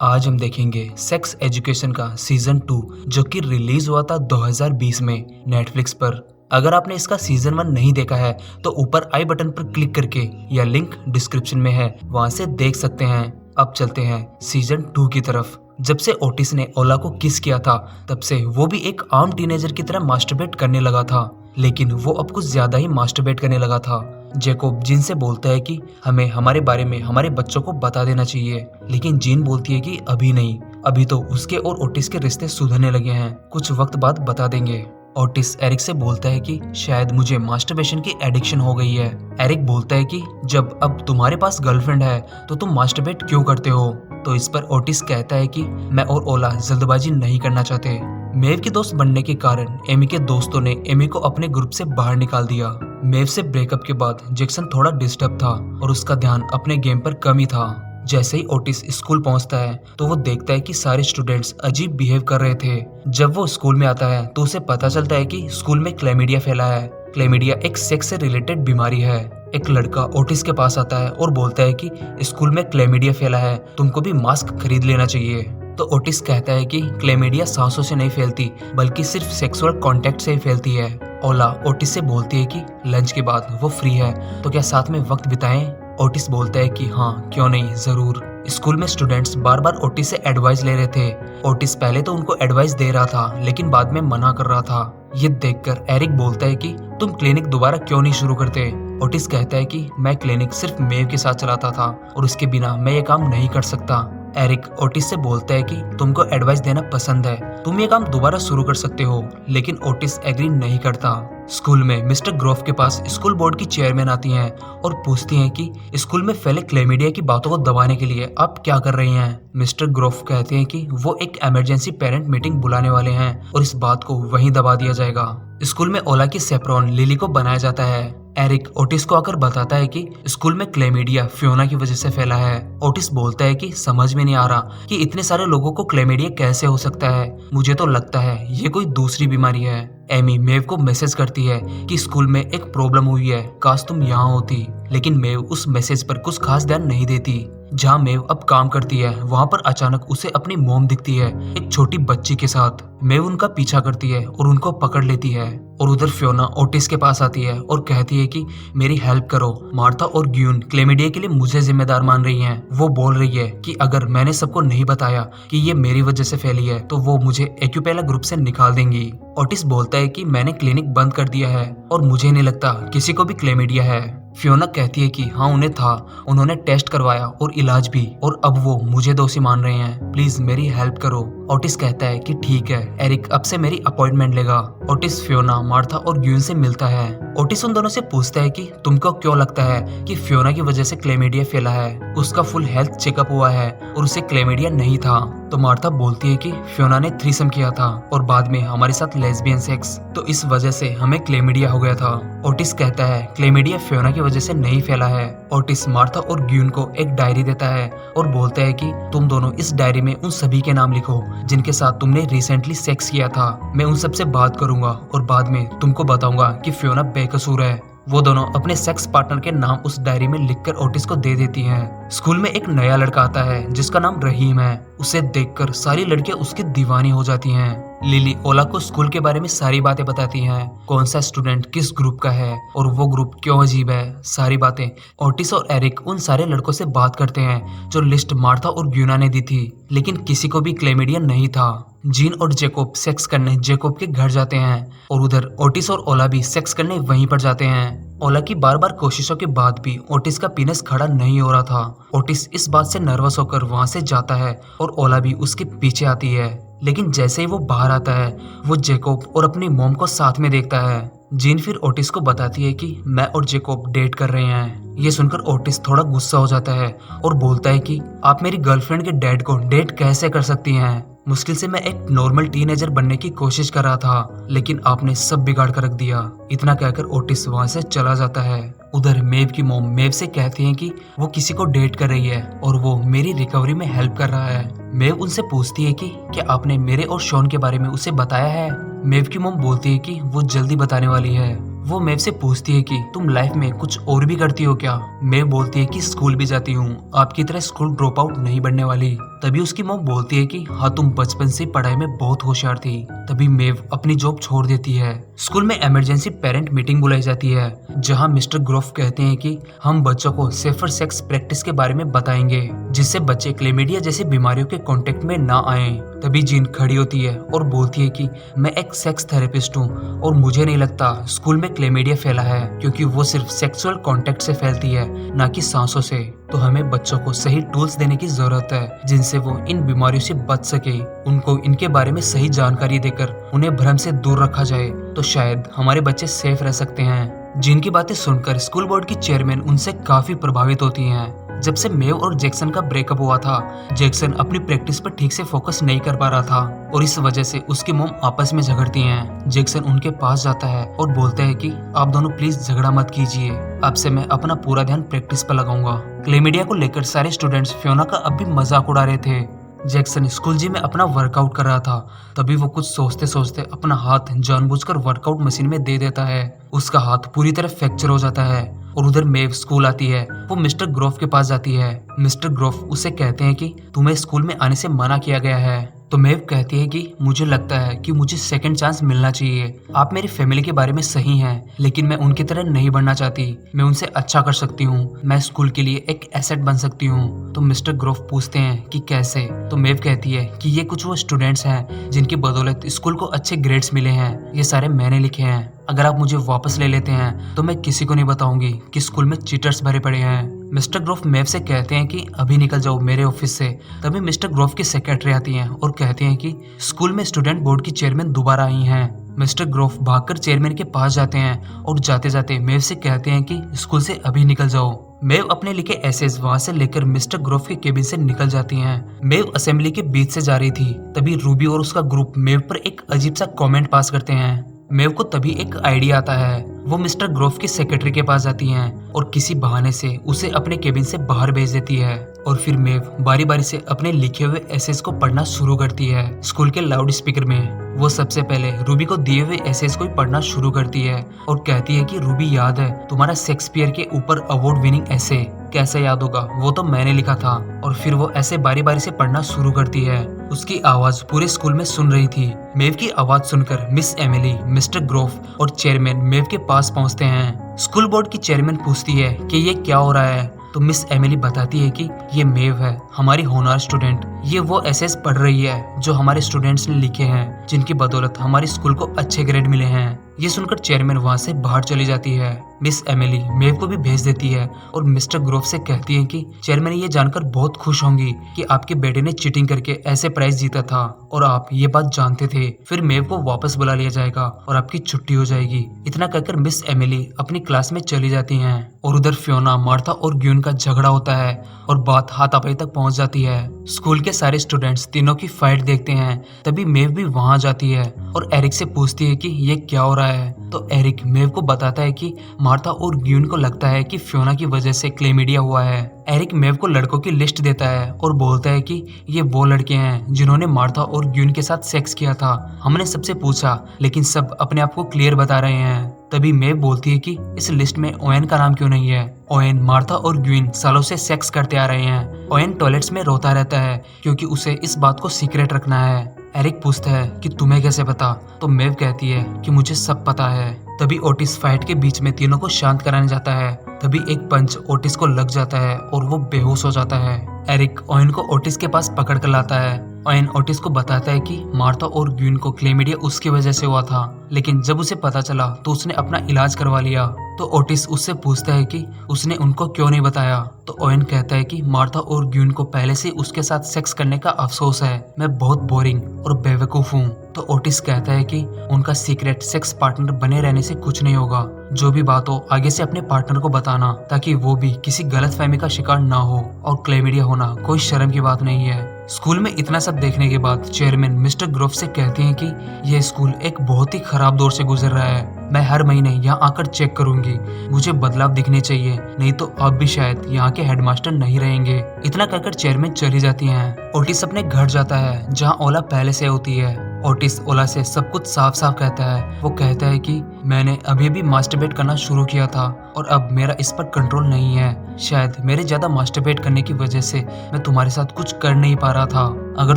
आज हम देखेंगे सेक्स एजुकेशन का सीजन 2 जो कि रिलीज हुआ था 2020 में नेटफ्लिक्स पर। अगर आपने इसका सीजन 1 नहीं देखा है तो ऊपर आई बटन पर क्लिक करके या लिंक डिस्क्रिप्शन में है, वहां से देख सकते हैं। अब चलते हैं सीजन 2 की तरफ। जब से ओटिस ने ओला को किस किया था तब से वो भी एक आम टीनेजर की तरह मास्टरबेट करने लगा था, लेकिन वो अब कुछ ज्यादा ही मास्टरबेट करने लगा था। जैकोब जीन से बोलता है कि हमें हमारे बारे में हमारे बच्चों को बता देना चाहिए, लेकिन जीन बोलती है कि अभी नहीं, अभी तो उसके और ओटिस के रिश्ते सुधरने लगे हैं, कुछ वक्त बाद बता देंगे। ओटिस एरिक से बोलता है कि शायद मुझे मास्टरबेशन की एडिक्शन हो गई है। एरिक बोलता है कि जब अब तुम्हारे पास गर्लफ्रेंड है तो तुम मास्टरबेट क्यों करते हो? तो इस पर ओटिस कहता है कि मैं और ओला जल्दबाजी नहीं करना चाहते। मेव के दोस्त बनने के कारण एमी के दोस्तों ने एमी को अपने ग्रुप से बाहर निकाल दिया। मेव से ब्रेकअप के बाद जैक्सन थोड़ा डिस्टर्ब था और उसका ध्यान अपने गेम पर कम ही था। जैसे ही ओटिस स्कूल पहुंचता है तो वो देखता है कि सारे स्टूडेंट्स अजीब बिहेव कर रहे थे। जब वो स्कूल में आता है तो उसे पता चलता है कि स्कूल में क्लेमिडिया फैला है। क्लेमिडिया एक सेक्स से रिलेटेड बीमारी है। एक लड़का ओटिस के पास आता है और बोलता है कि स्कूल में क्लेमिडिया फैला है, तुमको भी मास्क खरीद लेना चाहिए। तो ओटिस कहता है कि क्लेमिडिया सांसों से नहीं फैलती बल्कि सिर्फ सेक्सुअल कांटेक्ट से ही फैलती है। ओला ओटिस से बोलती है कि लंच के बाद वो फ्री है तो क्या साथ में वक्त बिताएं? ओटिस बोलता है कि हाँ, क्यों नहीं, जरूर। स्कूल में स्टूडेंट्स बार बार ओटिस से एडवाइस ले रहे थे। ओटिस पहले तो उनको एडवाइस दे रहा था लेकिन बाद में मना कर रहा था। ये देखकर एरिक बोलता है कि तुम क्लिनिक दोबारा क्यों नहीं शुरू करते? ओटिस कहता है कि मैं क्लिनिक सिर्फ मेव के साथ चलाता था और उसके बिना मैं ये काम नहीं कर सकता। एरिक ओटिस से बोलता है कि तुमको एडवाइस देना पसंद है, तुम ये काम दोबारा शुरू कर सकते हो, लेकिन ओटिस एग्री नहीं करता। स्कूल में मिस्टर ग्रोव के पास स्कूल बोर्ड की चेयरमैन आती हैं और पूछती हैं कि स्कूल में फैले क्लेमिडिया की बातों को दबाने के लिए आप क्या कर रही हैं? मिस्टर ग्रोव कहते हैं कि वो एक इमरजेंसी पेरेंट मीटिंग बुलाने वाले हैं और इस बात को वहीं दबा दिया जाएगा। स्कूल में ओला की सेप्रॉन लिली को बनाया जाता है। एरिक ओटिस को आकर बताता है कि स्कूल में क्लेमिडिया फियोना की वजह से फैला है। ओटिस बोलता है कि समझ में नहीं आ रहा कि इतने सारे लोगों को क्लेमिडिया कैसे हो सकता है, मुझे तो लगता है ये कोई दूसरी बीमारी है। एमी मेव को मैसेज करती है कि स्कूल में एक प्रॉब्लम हुई है, काश तुम यहाँ होती, लेकिन मेव उस मैसेज पर कुछ खास ध्यान नहीं देती। जहाँ मेव अब काम करती है वहाँ पर अचानक उसे अपनी मॉम दिखती है एक छोटी बच्ची के साथ। मेव उनका पीछा करती है और उनको पकड़ लेती है और उधर फियोना ओटिस के पास आती है और कहती है कि मेरी हेल्प करो, मार्था और ग्यून क्लेमिडिया के लिए मुझे जिम्मेदार मान रही हैं। वो बोल रही है कि अगर मैंने सबको नहीं बताया कि ये मेरी वजह से फैली है तो वो मुझे एक्यूपेला ग्रुप से निकाल देंगी। ओटिस बोलता है कि मैंने क्लिनिक बंद कर दिया है और मुझे नहीं लगता किसी को भी क्लेमिडिया है। फियोना कहती है कि हाँ उन्हें था, उन्होंने टेस्ट करवाया और इलाज भी, और अब वो मुझे दोषी मान रहे हैं, प्लीज मेरी हेल्प करो। ओटिस कहता है कि ठीक है, एरिक अब से मेरी अपॉइंटमेंट लेगा। ओटिस फियोना, मार्था और ग्यून से मिलता है। ओटिस उन दोनों से पूछता है कि तुमको क्यों लगता है कि फियोना की वजह से क्लेमिडिया फैला है? उसका फुल हेल्थ चेकअप हुआ है और उसे क्लेमिडिया नहीं था। तो मार्था बोलती है कि फियोना ने थ्रीसम किया था और बाद में हमारे साथ लेस्बियन सेक्स, तो इस वजह से हमें क्लेमिडिया हो गया था। ओटिस कहता है क्लेमिडिया फियोना की वजह से नहीं फैला है। ओटिस मार्था और ग्यून को एक डायरी देता है और बोलता है कि तुम दोनों इस डायरी में उन सभी के नाम लिखो जिनके साथ तुमने रिसेंटली सेक्स किया था। मैं उन सब से बात करूंगा और बाद में तुमको बताऊंगा कि फियोना बेकसूर है। वो दोनों अपने सेक्स पार्टनर के नाम उस डायरी में लिखकर ओटिस को दे देती हैं। स्कूल में एक नया लड़का आता है जिसका नाम रहीम है। उसे देखकर सारी लड़कियां उसकी दीवानी हो जाती हैं। लिली ओला को स्कूल के बारे में सारी बातें बताती हैं, कौन सा स्टूडेंट किस ग्रुप का है और वो ग्रुप क्यों अजीब है, सारी बातें। ओटिस और एरिक उन सारे लड़कों से बात करते हैं जो लिस्ट मार्था और ग्यूना ने दी थी, लेकिन किसी को भी क्लेमिडिया नहीं था। जीन और जैकोब सेक्स करने जैकोब के घर जाते हैं और उधर ओटिस और ओला भी सेक्स करने वहीं पर जाते हैं। ओला की बार बार कोशिशों के बाद भी ओटिस का पीनस खड़ा नहीं हो रहा था। ओटिस इस बात से नर्वस होकर वहां से जाता है और ओला भी उसके पीछे आती है, लेकिन जैसे ही वो बाहर आता है वो जैकोब और अपनी मॉम को साथ में देखता है। जीन फिर ओटिस को बताती है कि मैं और जैकोब डेट कर रहे हैं। ये सुनकर ओटिस थोड़ा गुस्सा हो जाता है और बोलता है कि आप मेरी गर्लफ्रेंड के डैड को डेट कैसे कर सकती हैं? मुश्किल से मैं एक नॉर्मल टीनेजर बनने की कोशिश कर रहा था, लेकिन आपने सब बिगाड़ कर रख दिया। इतना कहकर ओटिस वहां से चला जाता है। उधर मेव की मॉम मेव से कहती हैं कि वो किसी को डेट कर रही है और वो मेरी रिकवरी में हेल्प कर रहा है। मेव उनसे पूछती है कि क्या आपने मेरे और शॉन के बारे में उसे बताया है? मेव की मॉम बोलती है कि वो जल्दी बताने वाली है। वो मेव से पूछती है कि तुम लाइफ में कुछ और भी करती हो क्या? मेव बोलती है कि स्कूल भी जाती हूँ, आपकी तरह स्कूल ड्रॉप आउट नहीं बनने वाली। तभी उसकी मॉम बोलती है कि हाँ तुम बचपन से पढ़ाई में बहुत होशियार थी। तभी मेव अपनी जॉब छोड़ देती है। स्कूल में इमरजेंसी पेरेंट मीटिंग बुलाई जाती है जहाँ मिस्टर ग्रोफ कहते हैं कि हम बच्चों को सेफर सेक्स प्रैक्टिस के बारे में बताएंगे जिससे बच्चे क्लेमिडिया जैसी बीमारियों के कांटेक्ट में ना आए। तभी जीन खड़ी होती है और बोलती है कि मैं एक सेक्स थेरेपिस्ट हूँ और मुझे नहीं लगता स्कूल में क्लेमिडिया फैला है क्योंकि वो सिर्फ सेक्सुअल कांटेक्ट से फैलती है ना कि सांसों से। तो हमें बच्चों को सही टूल्स देने की जरूरत है जिनसे वो इन बीमारियों से बच सके। उनको इनके बारे में सही जानकारी देकर उन्हें भ्रम से दूर रखा जाए तो शायद हमारे बच्चे सेफ रह सकते हैं। जिनकी बातें सुनकर स्कूल बोर्ड की चेयरमैन उनसे काफी प्रभावित होती हैं। जब से मेव और जैक्सन का ब्रेकअप हुआ था, जैक्सन अपनी प्रैक्टिस पर ठीक से फोकस नहीं कर पा रहा था और इस वजह से उसकी मॉम आपस में झगड़ती हैं। जैक्सन उनके पास जाता है और बोलता है कि आप दोनों प्लीज झगड़ा मत कीजिए, अब से मैं अपना पूरा ध्यान प्रैक्टिस पर लगाऊंगा। क्लेमिडिया को लेकर सारे स्टूडेंट्स फियोना का अब भी मजाक उड़ा रहे थे। जैक्सन स्कूल जिम में अपना वर्कआउट कर रहा था, तभी वो कुछ सोचते सोचते अपना हाथ जानबूझकर वर्कआउट मशीन में दे देता है। उसका हाथ पूरी तरह फ्रैक्चर हो जाता है और उधर मेव स्कूल आती है। वो मिस्टर ग्रोफ के पास जाती है। मिस्टर ग्रोफ उसे कहते हैं कि तुम्हें स्कूल में आने से मना किया गया है। तो मेव कहती है कि मुझे लगता है कि मुझे सेकंड चांस मिलना चाहिए। आप मेरी फैमिली के बारे में सही हैं, लेकिन मैं उनकी तरह नहीं बनना चाहती। मैं उनसे अच्छा कर सकती हूँ, मैं स्कूल के लिए एक एसेट बन सकती हूँ। तो मिस्टर ग्रोफ पूछते हैं कि कैसे। तो मेव कहती है कि ये कुछ वो स्टूडेंट्स हैं जिनकी बदौलत स्कूल को अच्छे ग्रेड्स मिले हैं। ये सारे मैंने लिखे हैं। अगर आप मुझे वापस ले लेते हैं तो मैं किसी को नहीं बताऊंगी कि स्कूल में चीटर्स भरे पड़े हैं। मिस्टर ग्रोफ मेव से कहते हैं कि अभी निकल जाओ मेरे ऑफिस से। तभी मिस्टर ग्रोफ की सेक्रेटरी आती हैं और कहते हैं कि स्कूल में स्टूडेंट बोर्ड की चेयरमैन दोबारा आई हैं। मिस्टर ग्रोफ भागकर चेयरमैन के पास जाते हैं और जाते जाते मेव से कहते हैं कि स्कूल से अभी निकल जाओ। मेव अपने लिखे एसेज वहां से लेकर मिस्टर ग्रोफ के केबिन से निकल जाती हैं। मेव असेंबली के बीच से जा रही थी, तभी रूबी और उसका ग्रुप मेव पर एक अजीब सा कमेंट पास करते हैं। मेव को तभी एक आइडिया आता है। वो मिस्टर ग्रोफ की सेक्रेटरी के पास जाती हैं और किसी बहाने से उसे अपने केबिन से बाहर भेज देती है और फिर मेव बारी बारी से अपने लिखे हुए एसेज को पढ़ना शुरू करती है स्कूल के लाउड स्पीकर में। वो सबसे पहले रूबी को दिए हुए एसेज को पढ़ना शुरू करती है और कहती है कि रूबी याद है तुम्हारा शेक्सपियर के ऊपर अवार्ड विनिंग एसे? कैसे याद होगा, वो तो मैंने लिखा था। और फिर वो ऐसे बारी बारी से पढ़ना शुरू करती है। उसकी आवाज पूरे स्कूल में सुन रही थी। मेव की आवाज सुनकर मिस एमिली, मिस्टर ग्रोफ और चेयरमैन मेव के पास पहुंचते हैं। स्कूल बोर्ड की चेयरमैन पूछती है कि ये क्या हो रहा है। तो मिस एमिली बताती है कि ये मेव है, हमारी होनहार स्टूडेंट। ये वो एसेज पढ़ रही है जो हमारे स्टूडेंट्स ने लिखे हैं, जिनकी बदौलत हमारे स्कूल को अच्छे ग्रेड मिले हैं। ये सुनकर चेयरमैन वहाँ से बाहर चली जाती है। मिस एमिली मेव को भी भेज देती है और मिस्टर ग्रोफ से कहती है कि चेयरमैन ये जानकर बहुत खुश होंगी कि आपके बेटे ने चीटिंग करके ऐसे प्राइज जीता था और आप ये बात जानते थे। फिर मेव को वापस बुला लिया जाएगा और आपकी छुट्टी हो जाएगी। इतना कहकर मिस एमिली अपनी क्लास में चली जाती हैं और उधर फियोना, मार्था और ग्यून का झगड़ा होता है और बात हाथापाई तक पहुंच जाती है। स्कूल के सारे स्टूडेंट्स तीनों की फाइट देखते हैं। तभी मेव भी वहां जाती है और एरिक से पूछती है कि ये क्या हो रहा है। तो एरिक मेव को बताता है कि मार्था और ग्यून को लगता है कि फियोना की वजह से क्लेमिडिया हुआ है। एरिक मेव को लड़कों की लिस्ट देता है और बोलता है कि ये वो लड़के हैं जिन्होंने मार्था और ग्यून के साथ सेक्स किया था। हमने सबसे पूछा लेकिन सब अपने आप को क्लियर बता रहे हैं। तभी मेव बोलती है कि इस लिस्ट में ओएन का नाम क्यों नहीं है। ओएन, मार्था और ग्वीन सालों से सेक्स करते आ रहे हैं। ओएन टॉयलेट्स में रोता रहता है क्योंकि उसे इस बात को सीक्रेट रखना है। एरिक पूछता है कि तुम्हें कैसे पता। तो मेव कहती है कि मुझे सब पता है। तभी ओटिस फाइट के बीच में तीनों को शांत कराने जाता है। तभी एक पंच ओटिस को लग जाता है और वो बेहोश हो जाता है। एरिक ओएन को ओटिस के पास पकड़ कर लाता है। ओएन ओटिस को बताता है कि मार्था और ग्वीन को क्लेमिडिया उसकी वजह से हुआ था, लेकिन जब उसे पता चला तो उसने अपना इलाज करवा लिया। तो ओटिस उससे पूछता है कि उसने उनको क्यों नहीं बताया। तो ओएन कहता है कि मार्था और ग्वीन को पहले से उसके साथ सेक्स करने का अफसोस है, मैं बहुत बोरिंग और बेवकूफ हूँ। तो ओटिस कहता है कि उनका सीक्रेट सेक्स पार्टनर बने रहने से कुछ नहीं होगा। जो भी बात हो आगे से अपने पार्टनर को बताना ताकि वो भी किसी गलतफहमी का शिकार ना हो, और क्लेमिडिया होना कोई शर्म की बात नहीं है। स्कूल में इतना सब देखने के बाद चेयरमैन मिस्टर ग्रोफ से कहते हैं कि यह स्कूल एक बहुत ही खराब दौर से गुजर रहा है। मैं हर महीने यहाँ आकर चेक करूंगी। मुझे बदलाव दिखने चाहिए, नहीं तो अब भी शायद यहाँ के हेडमास्टर नहीं रहेंगे। इतना कहकर चेयरमैन चली जाती हैं। ओटिस अपने घर जाता है जहाँ ओला पहले से होती है। ओटिस ओला से सब कुछ साफ साफ कहता है। वो कहता है कि मैंने अभी अभी मास्टरबेट करना शुरू किया था और अब मेरा इस पर कंट्रोल नहीं है। शायद मेरे ज्यादा मास्टरबेट करने की वजह से मैं तुम्हारे साथ कुछ कर नहीं पा रहा था। अगर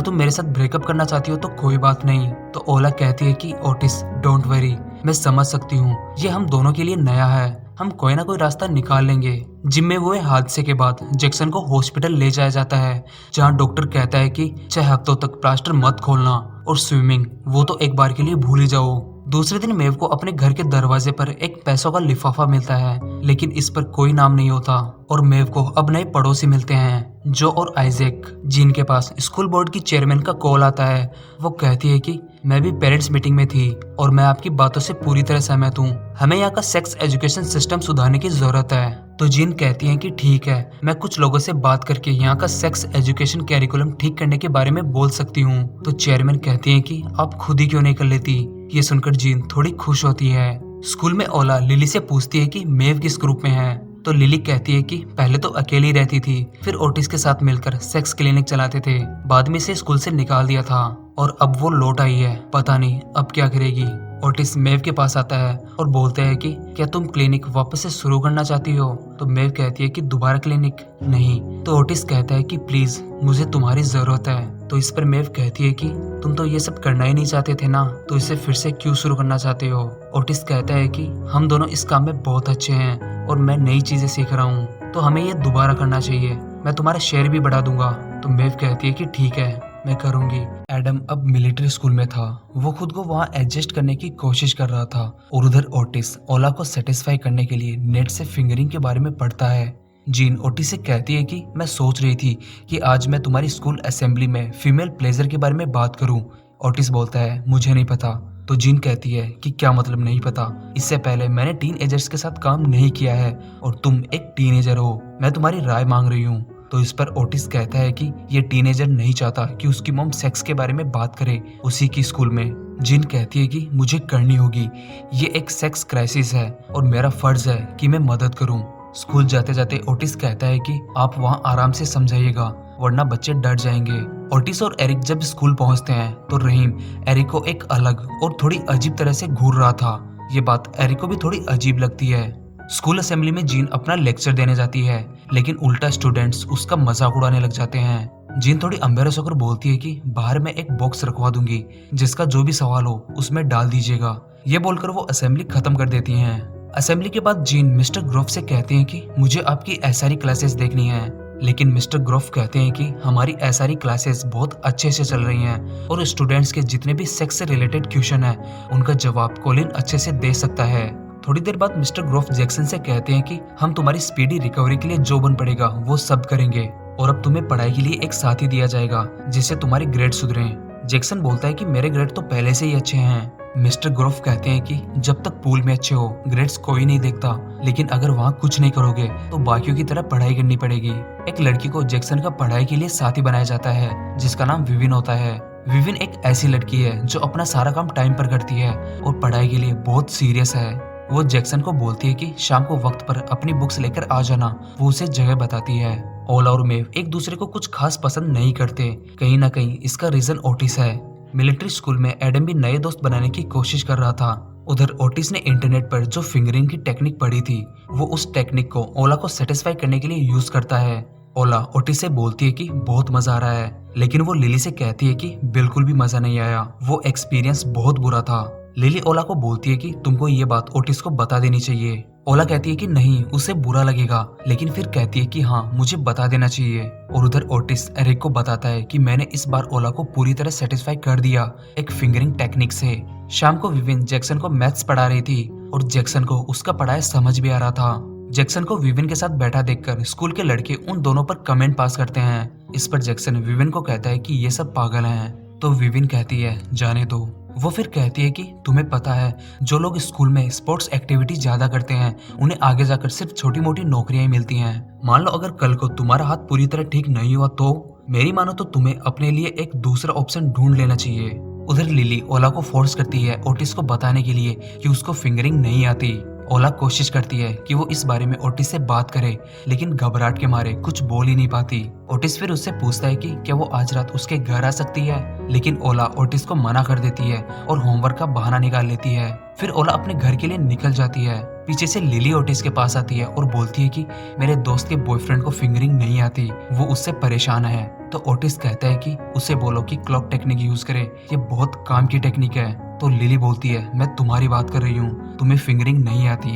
तुम मेरे साथ ब्रेकअप करना चाहती हो तो कोई बात नहीं। तो ओला कहती है कि ओटिस डोंट वरी, मैं समझ सकती हूँ, ये हम दोनों के लिए नया है, हम कोई ना कोई रास्ता निकाल लेंगे। जिम में हुए हादसे के बाद जैक्सन को हॉस्पिटल ले जाया जाता है, जहाँ डॉक्टर कहता है कि 6 हफ्तों तक प्लास्टर मत खोलना और स्विमिंग वो तो एक बार के लिए भूल ही जाओ। दूसरे दिन मेव को अपने घर के दरवाजे पर एक पैसों का लिफाफा मिलता है, लेकिन इस पर कोई नाम नहीं होता और मेव को अब नए पड़ोसी मिलते हैं, जो और आइजैक। जीन के पास स्कूल बोर्ड की चेयरमैन का कॉल आता है। वो कहती है कि मैं भी पेरेंट्स मीटिंग में थी और मैं आपकी बातों से पूरी तरह सहमत हूँ, हमें यहाँ का सेक्स एजुकेशन सिस्टम सुधारने की जरूरत है। तो जीन कहती है कि ठीक है, मैं कुछ लोगों से बात करके यहाँ का सेक्स एजुकेशन कैरिकुलम ठीक करने के बारे में बोल सकती हूँ। तो चेयरमैन कहती है कि आप खुद ही क्यों नहीं कर लेती। ये सुनकर जीन थोड़ी खुश होती है। स्कूल में ओला लिली से पूछती है कि मेव किस ग्रुप में है। तो लिली कहती है कि पहले तो अकेली रहती थी, फिर ओटिस के साथ मिलकर सेक्स क्लिनिक चलाते थे, बाद में इसे स्कूल से निकाल दिया था और अब वो लौट आई है, पता नहीं अब क्या करेगी। ओटिस मेव के पास आता है और बोलता है कि क्या तुम क्लिनिक वापस से शुरू करना चाहती हो। तो मेव कहती है कि दोबारा क्लिनिक नहीं। तो ओटिस कहता है कि प्लीज मुझे तुम्हारी जरूरत है। तो इस पर मेव कहती है कि तुम तो ये सब करना ही नहीं चाहते थे ना, तो इसे फिर से क्यों शुरू करना चाहते हो। ओटिस कहता है कि हम दोनों इस काम में बहुत अच्छे हैं और मैं नई चीजें सीख रहा हूँ, तो हमें ये दोबारा करना चाहिए, मैं तुम्हारा शेयर भी बढ़ा दूंगा। तो मेव कहती है कि ठीक है, मैं करूंगी। एडम अब मिलिट्री स्कूल में था। वो खुद को वहाँ एडजस्ट करने की कोशिश कर रहा था और उधर ओटिस ओला को सेटिस्फाई करने के लिए नेट से फिंगरिंग के बारे में पढ़ता है। जीन ओटिस से कहती है कि मैं सोच रही थी कि आज मैं तुम्हारी स्कूल असेंबली में फीमेल प्लेजर के बारे में बात करूं। ओटिस बोलता है मुझे नहीं पता। तो जीन कहती है कि क्या मतलब नहीं पता, इससे पहले मैंने टीनएजर्स के साथ काम नहीं किया है और तुम एक टीनेजर हो, मैं तुम्हारी राय मांग रही हूँ। तो इस पर ओटिस कहता है कि ये टीनेजर नहीं चाहता कि उसकी मॉम सेक्स के बारे में बात करे उसी की स्कूल में। जीन कहती है कि मुझे करनी होगी, ये एक सेक्स क्राइसिस है और मेरा फर्ज है कि मैं मदद करूं। स्कूल जाते जाते ओटिस कहता है कि आप वहां आराम से समझाइएगा वरना बच्चे डर जाएंगे। ओटिस और एरिक जब स्कूल पहुंचते हैं तो रहीम एरिक को एक अलग और थोड़ी अजीब तरह से घूर रहा था। ये बात एरिक को भी थोड़ी अजीब लगती है। स्कूल असेंबली में जीन अपना लेक्चर देने जाती है, लेकिन उल्टा स्टूडेंट्स उसका मजाक उड़ाने लग जाते हैं। जीन थोड़ी एम्बेरस होकर बोलती है कि बाहर मैं एक बॉक्स रखवा दूंगी, जिसका जो भी सवाल हो उसमें डाल दीजिएगा। ये बोलकर वो असेंबली खत्म कर देती हैं। असेंबली के बाद जीन मिस्टर ग्रोफ से कहते हैं कि मुझे आपकी एसआरई क्लासेस देखनी है, लेकिन मिस्टर ग्रोफ कहते हैं कि हमारी एसआरई क्लासेस बहुत अच्छे से चल रही हैं और स्टूडेंट्स के जितने भी सेक्स से रिलेटेड क्वेश्चन है उनका जवाब कॉलिन अच्छे से दे सकता है। थोड़ी देर बाद मिस्टर ग्रोफ जैक्सन से कहते हैं कि हम तुम्हारी स्पीडी रिकवरी के लिए जो बन पड़ेगा वो सब करेंगे और अब तुम्हें पढ़ाई के लिए एक साथी दिया जाएगा जिससे तुम्हारे ग्रेड सुधरें। जैक्सन बोलता है कि मेरे ग्रेड तो पहले से ही अच्छे हैं। मिस्टर ग्रोफ कहते हैं कि जब तक पूल में अच्छे हो ग्रेड्स कोई नहीं देखता, लेकिन अगर वहाँ कुछ नहीं करोगे तो बाकियों की तरह पढ़ाई करनी पड़ेगी। एक लड़की को जैक्सन का पढ़ाई के लिए साथी बनाया जाता है जिसका नाम विविन होता है। विविन एक ऐसी लड़की है जो अपना सारा काम टाइम पर करती है और पढ़ाई के लिए बहुत सीरियस है। वो जैक्सन को बोलती है कि शाम को वक्त पर अपनी बुक्स लेकर आ जाना, वो उसे जगह बताती है। ओला और मेव एक दूसरे को कुछ खास पसंद नहीं करते, कहीं ना कहीं इसका रीजन ओटिस है। मिलिट्री स्कूल में एडम भी नए दोस्त बनाने की कोशिश कर रहा था। उधर ओटिस ने इंटरनेट पर जो फिंगरिंग की टेक्निक पढ़ी थी वो उस टेक्निक को ओला को सेटिस्फाई करने के लिए यूज करता है। ओला ओटिस से बोलती है कि बहुत मजा आ रहा है, लेकिन वो लिली से कहती है कि बिल्कुल भी मजा नहीं आया, वो एक्सपीरियंस बहुत बुरा था। लिली ओला को बोलती है कि तुमको ये बात ओटिस को बता देनी चाहिए। ओला कहती है कि नहीं, उसे बुरा लगेगा, लेकिन फिर कहती है कि हाँ मुझे बता देना चाहिए। और उधर ओटिस एरिक को बताता है कि मैंने इस बार ओला को पूरी तरह सेटिस्फाई कर दिया एक फिंगरिंग टेक्निक से। शाम को विविन जैक्सन को मैथ्स पढ़ा रही थी और जैक्सन को उसका पढ़ाया समझ भी आ रहा था। जैक्सन को विविन के साथ बैठा देखकर स्कूल के लड़के उन दोनों पर कमेंट पास करते हैं। इस पर जैक्सन विविन को कहता है कि ये सब पागल हैं। तो विविन कहती है जाने दो। वो फिर कहती है कि तुम्हें पता है जो लोग स्कूल में स्पोर्ट्स एक्टिविटी ज्यादा करते हैं उन्हें आगे जाकर सिर्फ छोटी मोटी नौकरियां मिलती हैं। मान लो अगर कल को तुम्हारा हाथ पूरी तरह ठीक नहीं हुआ तो मेरी मानो तो तुम्हें अपने लिए एक दूसरा ऑप्शन ढूंढ लेना चाहिए। उधर लिली ओला को फोर्स करती है ओटिस को बताने के लिए कि उसको फिंगरिंग नहीं आती। ओला कोशिश करती है कि वो इस बारे में ओटिस से बात करे, लेकिन घबराहट के मारे कुछ बोल ही नहीं पाती। ओटिस फिर उससे पूछता है कि क्या वो आज रात उसके घर आ सकती है, लेकिन ओला ओटिस को मना कर देती है और होमवर्क का बहाना निकाल लेती है। फिर ओला अपने घर के लिए निकल जाती है। पीछे से लिली ओटिस के पास आती है और बोलती है कि मेरे दोस्त के बॉयफ्रेंड को फिंगरिंग नहीं आती, वो उससे परेशान है। तो ओटिस कहता है कि उसे बोलो कि क्लॉक टेक्निक यूज करे, ये बहुत काम की टेक्निक है। तो लिली बोलती है मैं तुम्हारी बात कर रही हूँ, तुम्हें फिंगरिंग नहीं आती।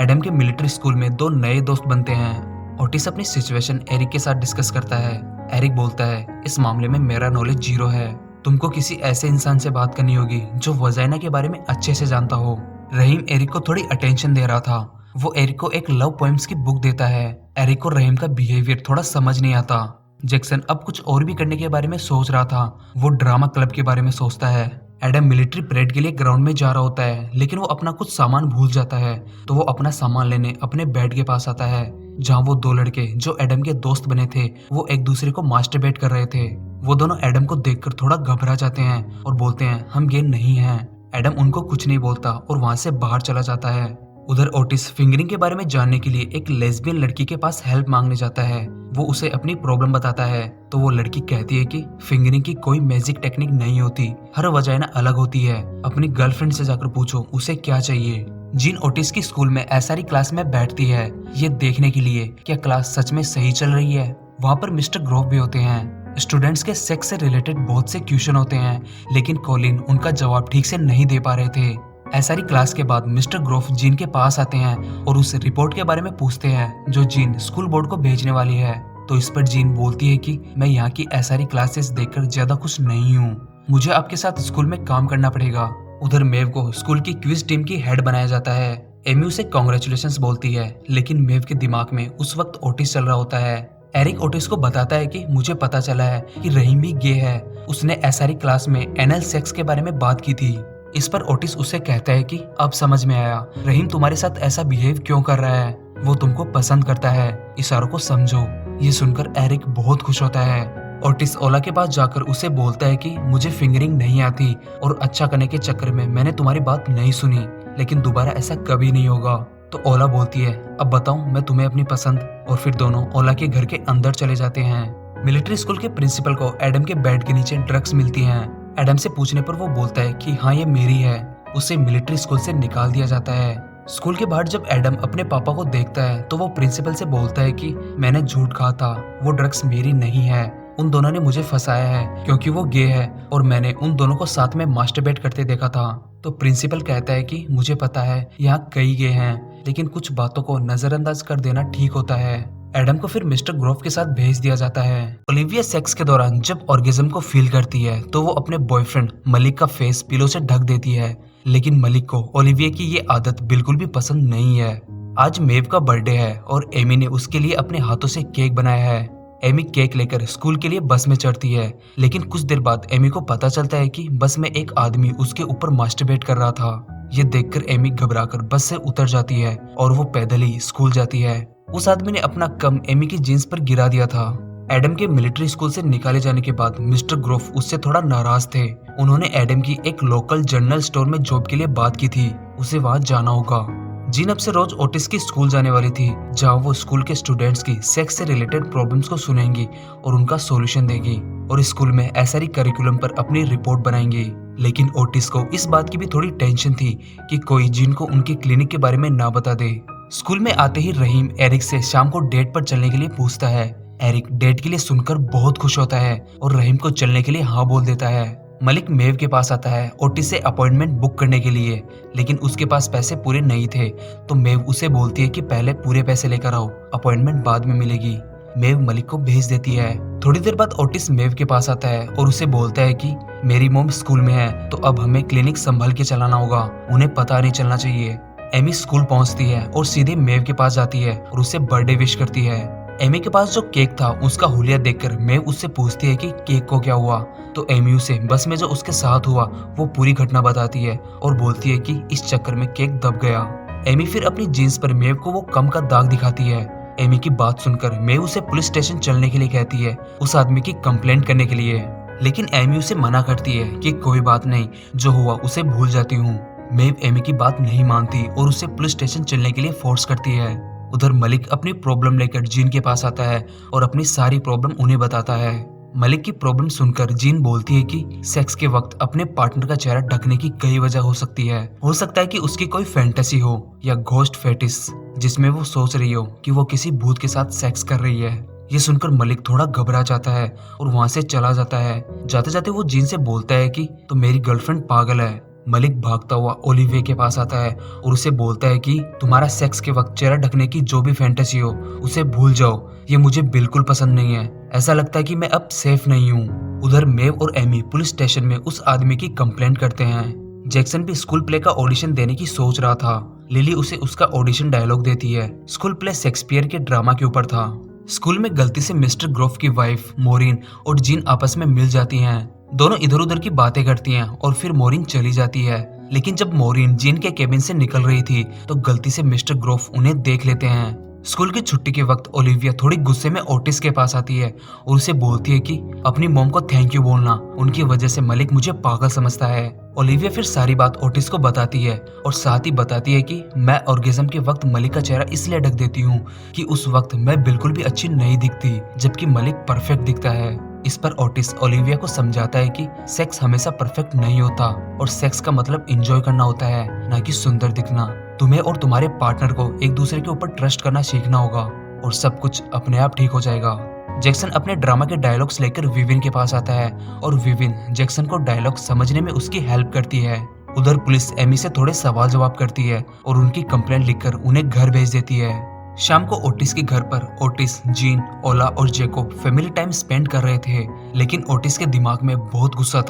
एडम के मिलिट्री स्कूल में 2 नए दोस्त बनते हैं। ओटिस अपनी सिचुएशन एरिक के साथ डिस्कस करता है। एरिक बोलता है इस मामले में मेरा नॉलेज 0 है, तुमको किसी ऐसे इंसान से बात करनी होगी जो वजाइना के बारे में अच्छे से जानता हो। रहीम एरिक को थोड़ी अटेंशन दे रहा था। वो एरिक को एक लव पोएम्स की बुक देता है। एरिक को रहीम का बिहेवियर थोड़ा समझ नहीं आता। जैक्सन अब कुछ और भी करने के बारे में सोच रहा था। वो ड्रामा क्लब के बारे में सोचता है। एडम मिलिट्री परेड के लिए ग्राउंड में जा रहा होता है, लेकिन वो अपना कुछ सामान भूल जाता है। तो वो अपना सामान लेने अपने बेड के पास आता है, जहाँ वो 2 लड़के जो एडम के दोस्त बने थे वो एक दूसरे को मास्टरबेट कर रहे थे। वो दोनों एडम को देखकर थोड़ा घबरा जाते हैं और बोलते हैं हम गे नहीं हैं। एडम उनको कुछ नहीं बोलता और वहाँ से बाहर चला जाता है। उधर ओटिस फिंगरिंग के बारे में जानने के लिए एक लेस्बियन लड़की के पास हेल्प मांगने जाता है। वो उसे अपनी प्रॉब्लम बताता है तो वो लड़की कहती है कि फिंगरिंग की कोई मैजिक टेक्निक नहीं होती, हर वजाइना अलग होती है, अपनी गर्लफ्रेंड से जाकर पूछो उसे क्या चाहिए। जीन ओटिस की स्कूल में एसआरई क्लास में बैठती है, ये देखने के लिए क्या क्लास सच में सही चल रही है। वहाँ पर मिस्टर ग्रोव भी होते हैं। स्टूडेंट्स के सेक्स से रिलेटेड बहुत से क्वेश्चन होते हैं, लेकिन कॉलिन उनका जवाब ठीक से नहीं दे पा रहे थे। एसआरई क्लास के बाद मिस्टर ग्रोव जीन के पास आते हैं और उस रिपोर्ट के बारे में पूछते हैं जो जीन स्कूल बोर्ड को भेजने वाली है। तो इस पर जीन बोलती है कि मैं यहाँ की एसआरई क्लासेस देखकर ज्यादा खुश नहीं हूँ, मुझे आपके साथ स्कूल में काम करना पड़ेगा। उधर मेव को स्कूल की क्विज टीम की हेड बनाया जाता है। एमी उसे कांग्रेचुलेशंस बोलती है, लेकिन मेव के दिमाग में उस वक्त ओटिस चल रहा होता है। एरिक ओटिस को बताता है कि मुझे पता चला है कि रहीम भी गे है, उसने एसआरई क्लास में एनल सेक्स के बारे में बात की थी। इस पर ओटिस उसे कहता है कि अब समझ में आया रहीम तुम्हारे साथ ऐसा बिहेव क्यों कर रहा है, वो तुमको पसंद करता है, इशारों को समझो। ये सुनकर एरिक बहुत खुश होता है। ओटिस ओला के पास जाकर उसे बोलता है कि मुझे फिंगरिंग नहीं आती और अच्छा करने के चक्कर में मैंने तुम्हारी बात नहीं सुनी, लेकिन दोबारा ऐसा कभी नहीं होगा। तो ओला बोलती है अब बताऊं मैं तुम्हें अपनी पसंद, और फिर दोनों ओला के घर के अंदर चले जाते हैं। मिलिट्री स्कूल के प्रिंसिपल को एडम के बेड के नीचे ड्रग्स मिलती हैं। एडम से पूछने पर वो बोलता है कि हाँ ये मेरी है। उसे मिलिट्री स्कूल से निकाल दिया जाता है। स्कूल के बाहर जब एडम अपने पापा को देखता है तो वो प्रिंसिपल से बोलता है कि मैंने झूठ कहा था, वो ड्रग्स मेरी नहीं है, उन दोनों ने मुझे फंसाया है क्योंकि वो गे है और मैंने उन दोनों को साथ में मास्टरबेट करते देखा था। तो प्रिंसिपल कहता है कि मुझे पता है यहाँ कई गे हैं, लेकिन कुछ बातों को नजरअंदाज कर देना ठीक होता है। एडम को फिर मिस्टर ग्रोव के साथ भेज दिया जाता है। ओलिविया सेक्स के दौरान जब ऑर्गेज्म को फील करती है तो वो अपने बॉयफ्रेंड मलिक का फेस पिलो से ढक देती है, लेकिन मलिक को ओलिविया की ये आदत बिल्कुल भी पसंद नहीं है। आज मेव का बर्थडे है और एमी ने उसके लिए अपने हाथों से केक बनाया है। एमी केक लेकर स्कूल के लिए बस में चढ़ती है, लेकिन कुछ देर बाद एमी को पता चलता है कि बस में एक आदमी उसके ऊपर मास्टरबेट कर रहा था। ये देखकर एमी घबराकर बस से उतर जाती है और वो पैदल ही स्कूल जाती है। उस आदमी ने अपना कम एमी की जीन्स पर गिरा दिया था। एडम के मिलिट्री स्कूल से निकाले जाने के बाद मिस्टर ग्रोव उससे थोड़ा नाराज थे। उन्होंने एडम की एक लोकल जनरल स्टोर में जॉब के लिए बात की थी, उसे वहां जाना होगा। जीन अब से रोज ओटिस की स्कूल जाने वाली थी, जहां वो स्कूल के स्टूडेंट्स की सेक्स से रिलेटेड प्रॉब्लम्स को सुनेंगी और उनका सॉल्यूशन देगी, और स्कूल में एसआरई करिकुलम पर अपनी रिपोर्ट बनाएंगी। लेकिन ओटिस को इस बात की भी थोड़ी टेंशन थी कि कोई जीन को उनकी क्लिनिक के बारे में ना बता दे। स्कूल में आते ही रहीम एरिक से शाम को डेट पर चलने के लिए पूछता है। एरिक डेट के लिए सुनकर बहुत खुश होता है और रहीम को चलने के लिए हाँ बोल देता है। मलिक मेव के पास आता है ओटिस से अपॉइंटमेंट बुक करने के लिए, लेकिन उसके पास पैसे पूरे नहीं थे। तो मेव उसे बोलती है कि पहले पूरे पैसे लेकर आओ, अपॉइंटमेंट बाद में मिलेगी। मेव मलिक को भेज देती है। थोड़ी देर बाद ओटिस मेव के पास आता है और उसे बोलता है कि मेरी मॉम स्कूल में है तो अब हमें क्लिनिक संभल के चलाना होगा, उन्हें पता नहीं चलना चाहिए। एमी स्कूल पहुंचती है और सीधे मेव के पास जाती है और उसे बर्थडे विश करती है। एमी के पास जो केक था उसका हुलिया देखकर मेव उससे पूछती है कि केक को क्या हुआ। तो एमी उसे बस में जो उसके साथ हुआ वो पूरी घटना बताती है और बोलती है कि इस चक्कर में केक दब गया। एमी फिर अपनी जीन्स पर मेव को वो कम का दाग दिखाती है। एमी की बात सुनकर मेव उसे पुलिस स्टेशन चलने के लिए कहती है, उस आदमी की कंप्लेंट करने के लिए। लेकिन एमी उसे मना करती है कि कोई बात नहीं, जो हुआ उसे भूल जाती हूँ। मेव एमी की बात नहीं मानती और उसे पुलिस स्टेशन चलने के लिए फोर्स करती है। उधर मलिक अपनी प्रॉब्लम लेकर जीन के पास आता है और अपनी सारी प्रॉब्लम उन्हें बताता है। मलिक की प्रॉब्लम सुनकर जीन बोलती है कि सेक्स के वक्त अपने पार्टनर का चेहरा ढकने की कई वजह हो सकती है। हो सकता है कि उसकी कोई फैंटेसी हो या घोस्ट फेटिस, जिसमें वो सोच रही हो कि वो किसी भूत के साथ सेक्स कर रही है। ये सुनकर मलिक थोड़ा घबरा जाता है और वहां से चला जाता है। जाते जाते वो जीन से बोलता है कि तो मेरी गर्लफ्रेंड पागल है। मलिक भागता हुआ ओलिविया के पास आता है और उसे बोलता है कि तुम्हारा सेक्स के वक्त चेहरा ढकने की जो भी फैंटेसी हो उसे भूल जाओ, ये मुझे बिल्कुल पसंद नहीं है। ऐसा लगता है कि मैं अब सेफ नहीं हूँ। उधर मेव और एमी पुलिस स्टेशन में उस आदमी की कंप्लेंट करते हैं। जैक्सन भी स्कूल प्ले का ऑडिशन देने की सोच रहा था। लिली उसे उसका ऑडिशन डायलॉग देती है। स्कूल प्ले शेक्सपियर के ड्रामा के ऊपर था। स्कूल में गलती से मिस्टर ग्रोफ की वाइफ मोरिन और जीन आपस में मिल जाती हैं। दोनों इधर उधर की बातें करती हैं और फिर मोरिन चली जाती है। लेकिन जब मोरिन जीन के केबिन से निकल रही थी तो गलती से मिस्टर ग्रोफ उन्हें देख लेते हैं। स्कूल की छुट्टी के वक्त ओलिविया थोड़ी गुस्से में ओटिस के पास आती है और उसे बोलती है कि अपनी मॉम को थैंक यू बोलना, उनकी वजह से मलिक मुझे पागल समझता है। ओलिविया फिर सारी बात ओटिस को बताती है और साथ ही बताती है कि मैं ऑर्गेज्म के वक्त मलिक का चेहरा इसलिए ढक देती हूँ कि उस वक्त मैं बिल्कुल भी अच्छी नहीं दिखती, जबकि मलिक परफेक्ट दिखता है। इस पर ओटिस ओलिविया को समझाता है कि सेक्स हमेशा परफेक्ट नहीं होता और सेक्स का मतलब एंजॉय करना होता है, ना कि सुंदर दिखना। तुम्हें और तुम्हारे पार्टनर को एक दूसरे के ऊपर ट्रस्ट करना सीखना होगा और सब कुछ अपने आप ठीक हो जाएगा। जैक्सन अपने ड्रामा के डायलॉग्स लेकर विविन के पास आता है और विविन जैक्सन को डायलॉग समझने में उसकी हेल्प करती है। उधर पुलिस एमी से थोड़े सवाल जवाब करती है और उनकी कंप्लेंट लिखकर उन्हें घर भेज देती है। शाम को ओटिस के घर पर ओटिस, जीन, ओला और जेकोब फैमिली टाइम स्पेंड कर रहे थे। लेकिन ओटिस के दिमाग में बहुत गुस्सा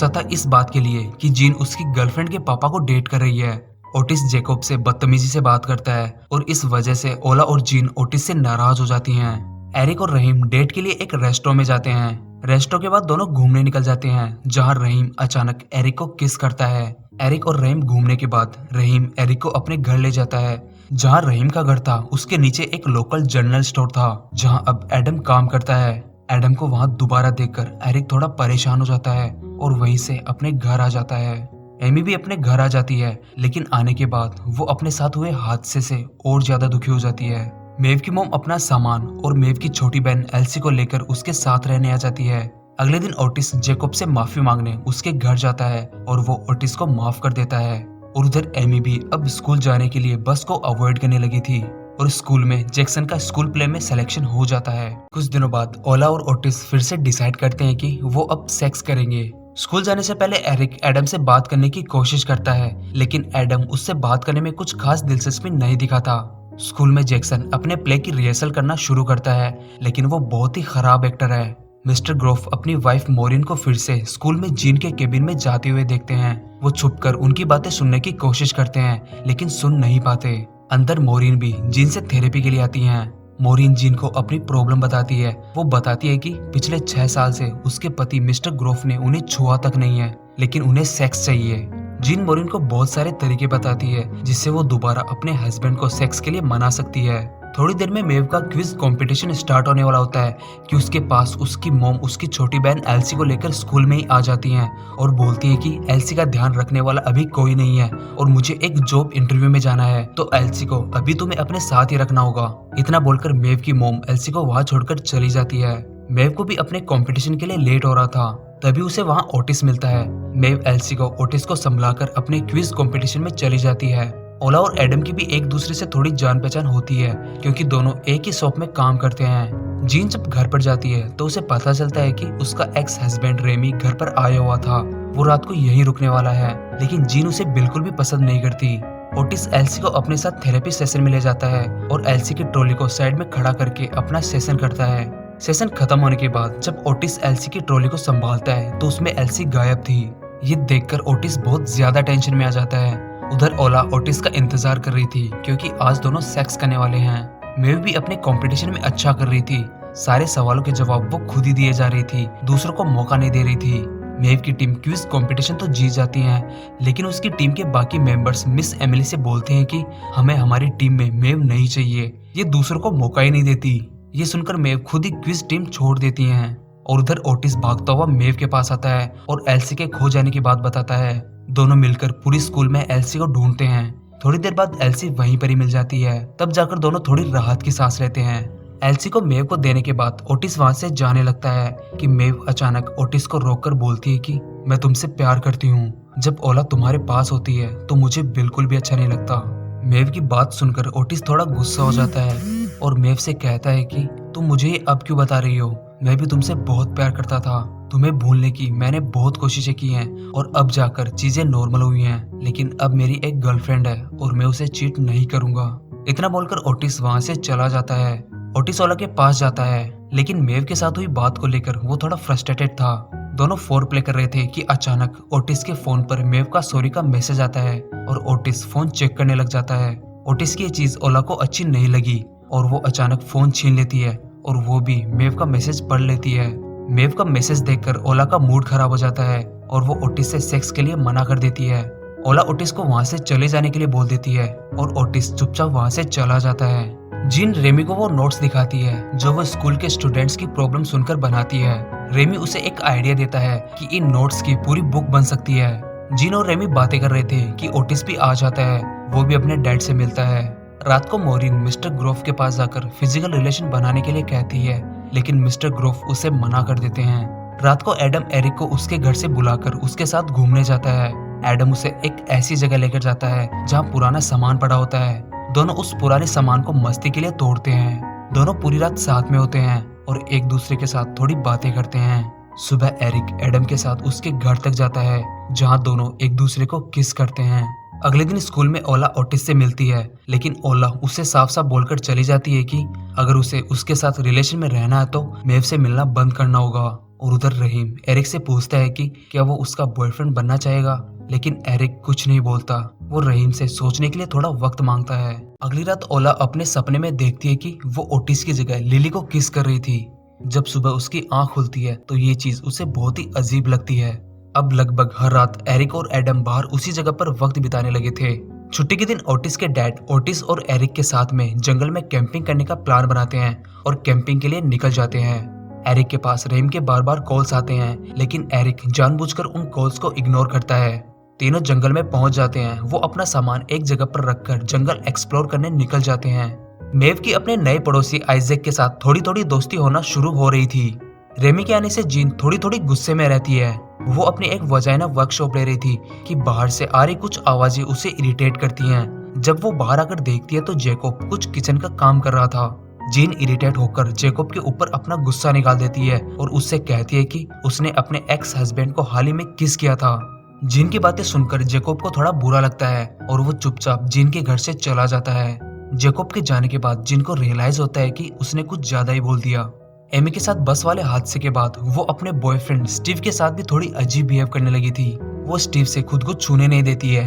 था इस बात के लिए कि जीन उसकी गर्लफ्रेंड के पापा को डेट कर रही है। ओटिस जेकोब से बदतमीजी से बात करता है और इस वजह से ओला और जीन ओटिस से नाराज हो जाती हैं। एरिक और रहीम डेट के लिए एक रेस्टोरेंट में जाते हैं। रेस्टोरेंट के बाद दोनों घूमने निकल जाते हैं, जहां रहीम अचानक एरिक को किस करता है। एरिक और रहीम घूमने के बाद रहीम एरिक को अपने घर ले जाता है। जहां रहीम का घर था उसके नीचे एक लोकल जनरल स्टोर था, जहां अब एडम काम करता है। एडम को वहां दोबारा देखकर एरिक थोड़ा परेशान हो जाता है और वहीं से अपने घर आ जाता है। एमी भी अपने घर आ जाती है, लेकिन आने के बाद वो अपने साथ हुए हादसे से और ज्यादा दुखी हो जाती है। मेव की मोम अपना सामान और मेव की छोटी बहन एल्सी को लेकर उसके साथ रहने आ जाती है। अगले दिन ओटिस जेकोब से माफी मांगने उसके घर जाता है और वो ओटिस को माफ कर देता है। और उधर एमी भी अब स्कूल जाने के लिए बस को अवॉइड करने लगी थी और स्कूल में जैक्सन का स्कूल प्ले में सिलेक्शन हो जाता है। कुछ दिनों बाद ओला और ओटिस फिर से डिसाइड करते हैं कि वो अब सेक्स करेंगे। स्कूल जाने से पहले एरिक एडम से बात करने की कोशिश करता है, लेकिन एडम उससे बात करने में कुछ खास दिलचस्पी नहीं दिखाता। स्कूल में जैक्सन अपने प्ले की रिहर्सल करना शुरू करता है, लेकिन वो बहुत ही खराब एक्टर है। मिस्टर ग्रोफ अपनी वाइफ मोरिन को फिर से स्कूल में जीन के केबिन में जाते हुए देखते हैं। वो छुपकर उनकी बातें सुनने की कोशिश करते हैं, लेकिन सुन नहीं पाते। अंदर मोरिन भी जीन से थेरेपी के लिए आती हैं। मोरिन जीन को अपनी प्रॉब्लम बताती है। वो बताती है कि पिछले 6 साल से उसके पति मिस्टर ग्रोफ ने उन्हें छुआ तक नहीं है, लेकिन उन्हें सेक्स चाहिए। जीन मोरिन को बहुत सारे तरीके बताती है जिससे वो दोबारा अपने हस्बैंड को सेक्स के लिए मना सकती है। थोड़ी देर में मेव का क्विज कंपटीशन स्टार्ट होने वाला होता है कि उसके पास उसकी मॉम उसकी छोटी बहन एल्सी को लेकर स्कूल में ही आ जाती हैं और बोलती है कि एल्सी का ध्यान रखने वाला अभी कोई नहीं है और मुझे एक जॉब इंटरव्यू में जाना है, तो एल्सी को अभी तुम्हें अपने साथ ही रखना होगा। इतना बोलकर मेव की मॉम एल्सी को वहाँ छोड़कर चली जाती है। मेव को भी अपने कंपटीशन के लिए लेट हो रहा था, तभी उसे वहाँ ओटिस मिलता है। मेव एल्सी को ओटिस को संभलाकर अपने क्विज कंपटीशन में चली जाती है। ओला और एडम की भी एक दूसरे से थोड़ी जान पहचान होती है, क्योंकि दोनों एक ही शॉप में काम करते हैं। जीन जब घर पर जाती है तो उसे पता चलता है कि उसका एक्स हस्बैंड रेमी घर पर आया हुआ था। वो रात को यहीं रुकने वाला है, लेकिन जीन उसे बिल्कुल भी पसंद नहीं करती। ओटिस एल्सी को अपने साथ थेरेपी सेशन में ले जाता है और एल्सी की ट्रॉली को साइड में खड़ा करके अपना सेशन करता है। सेशन खत्म होने के बाद जब ओटिस एल्सी की ट्रॉली को संभालता है तो उसमें एल्सी गायब थी। ये देखकर ओटिस बहुत ज्यादा टेंशन में आ जाता है। उधर ओला ओटिस का इंतजार कर रही थी, क्योंकि आज दोनों सेक्स करने वाले हैं। मेव भी अपने कंपटीशन में अच्छा कर रही थी। सारे सवालों के जवाब वो खुद ही दिए जा रही थी, दूसरों को मौका नहीं दे रही थी। मेव की टीम क्विज कंपटीशन तो जीत जाती है, लेकिन उसकी टीम के बाकी मेंबर्स मिस एमिली से बोलते हैं कि हमें हमारी टीम में मेव नहीं चाहिए, ये दूसरों को मौका ही नहीं देती। ये सुनकर मेव खुद ही क्विज टीम छोड़ देती हैं। और उधर ओटिस भागता हुआ मेव के पास आता है और एल्सी के खो जाने की बात बताता है। दोनों मिलकर पूरी स्कूल में एल्सी को ढूंढते हैं। थोड़ी देर बाद एल्सी वहीं पर ही मिल जाती है। तब जाकर दोनों थोड़ी राहत की सांस लेते हैं। एल्सी को मेव को देने के बाद ओटिस वहां से जाने लगता है कि मेव अचानक ओटिस को रोककर बोलती है कि मैं तुमसे प्यार करती हूँ। जब ओला तुम्हारे पास होती है तो मुझे बिल्कुल भी अच्छा नहीं लगता। मेव की बात सुनकर ओटिस थोड़ा गुस्सा हो जाता है और मेव से कहता है कि तुम मुझे ये अब क्यों बता रही हो? मैं भी तुमसे बहुत प्यार करता था। तुम्हें भूलने की मैंने बहुत कोशिशें की हैं और अब जाकर चीजें नॉर्मल हुई हैं, लेकिन अब मेरी एक गर्लफ्रेंड है और मैं उसे चीट नहीं करूंगा। इतना बोलकर ओटिस वहां से चला जाता है। ओटिस ओला के पास जाता है, लेकिन मेव के साथ हुई बात को लेकर वो थोड़ा फ्रस्ट्रेटेड था। दोनों फोर प्ले कर रहे थे कि अचानक ओटिस के फोन पर मेव का सॉरी का मैसेज आता है और ओटिस फोन चेक करने लग जाता है। ओटिस की ये चीज ओला को अच्छी नहीं लगी और वो अचानक फोन छीन लेती है और वो भी मेव का मैसेज पढ़ लेती है। मेव का मैसेज देखकर ओला का मूड खराब हो जाता है और वो ओटिस से सेक्स के लिए मना कर देती है। ओला ओटिस को वहां से चले जाने के लिए बोल देती है और ओटिस चुपचाप वहां से चला जाता है। जीन रेमी को वो नोट्स दिखाती है जो वो स्कूल के स्टूडेंट्स की प्रॉब्लम सुनकर बनाती है। रेमी उसे एक आइडिया देता है कि इन नोट्स की पूरी बुक बन सकती है। जीन और रेमी बातें कर रहे थे कि ओटिस भी आ जाता है। वो भी अपने डैड से मिलता है। रात को मोरिन मिस्टर ग्रोव के पास जाकर फिजिकल रिलेशन बनाने के लिए कहती है, लेकिन मिस्टर ग्रोव उसे मना कर देते हैं। रात को एडम एरिक को उसके घर से बुलाकर उसके साथ घूमने जाता है। एडम उसे एक ऐसी जगह लेकर जाता है जहाँ पुराना सामान पड़ा होता है। दोनों उस पुराने सामान को मस्ती के लिए तोड़ते हैं। दोनों पूरी रात साथ में होते हैं और एक दूसरे के साथ थोड़ी बातें करते हैं। सुबह एरिक एडम के साथ उसके घर तक जाता है जहाँ दोनों एक दूसरे को किस करते हैं। अगले दिन स्कूल में ओला ओटिस से मिलती है, लेकिन ओला उसे साफ साफ बोलकर चली जाती है कि अगर उसे उसके साथ रिलेशन में रहना है तो मेव से मिलना बंद करना होगा। और उधर रहीम एरिक से पूछता है कि क्या वो उसका बॉयफ्रेंड बनना चाहेगा, लेकिन एरिक कुछ नहीं बोलता। वो रहीम से सोचने के लिए थोड़ा वक्त मांगता है। अगली रात ओला अपने सपने में देखती है कि वो ओटिस की जगह लिली को किस कर रही थी। जब सुबह उसकी आंख खुलती है तो ये चीज उसे बहुत ही अजीब लगती है। अब लगभग हर रात एरिक और एडम बाहर उसी जगह पर वक्त बिताने लगे थे। छुट्टी के दिन ओटिस के डैड ओटिस और एरिक के साथ में जंगल में कैंपिंग करने का प्लान बनाते हैं और कैंपिंग के लिए निकल जाते हैं। एरिक के पास रहीम के बार बार कॉल्स आते हैं, लेकिन एरिक जानबूझकर उन कॉल्स को इग्नोर करता है। तीनों जंगल में पहुंच जाते हैं। वो अपना सामान एक जगह पर रखकर जंगल एक्सप्लोर करने निकल जाते हैं। मेव की अपने नए पड़ोसी आइजैक के साथ थोड़ी थोड़ी दोस्ती होना शुरू हो रही थी। रेमी के आने से जीन थोड़ी थोड़ी गुस्से में रहती है। वो अपनी एक वजाइना वर्कशॉप ले रही थी कि बाहर से आ रही कुछ आवाजें उसे इरिटेट करती हैं। जब वो बाहर आकर देखती है तो जैकोब कुछ किचन का काम कर रहा था। जीन इरिटेट होकर जैकोब के ऊपर अपना गुस्सा निकाल देती है और उससे कहती है कि उसने अपने एक्स हस्बैंड को हाल ही में किस किया था। जीन की बातें सुनकर जैकोब को थोड़ा बुरा लगता है और वो चुपचाप जीन के घर से चला जाता है। जैकोब के जाने के बाद जीन को रियलाइज होता है कि उसने कुछ ज्यादा ही बोल दिया। एमी के साथ बस वाले हादसे के बाद वो अपने बॉयफ्रेंड स्टीव के साथ भी थोड़ी अजीब बिहेव करने लगी थी। वो स्टीव से खुद को छूने नहीं देती है।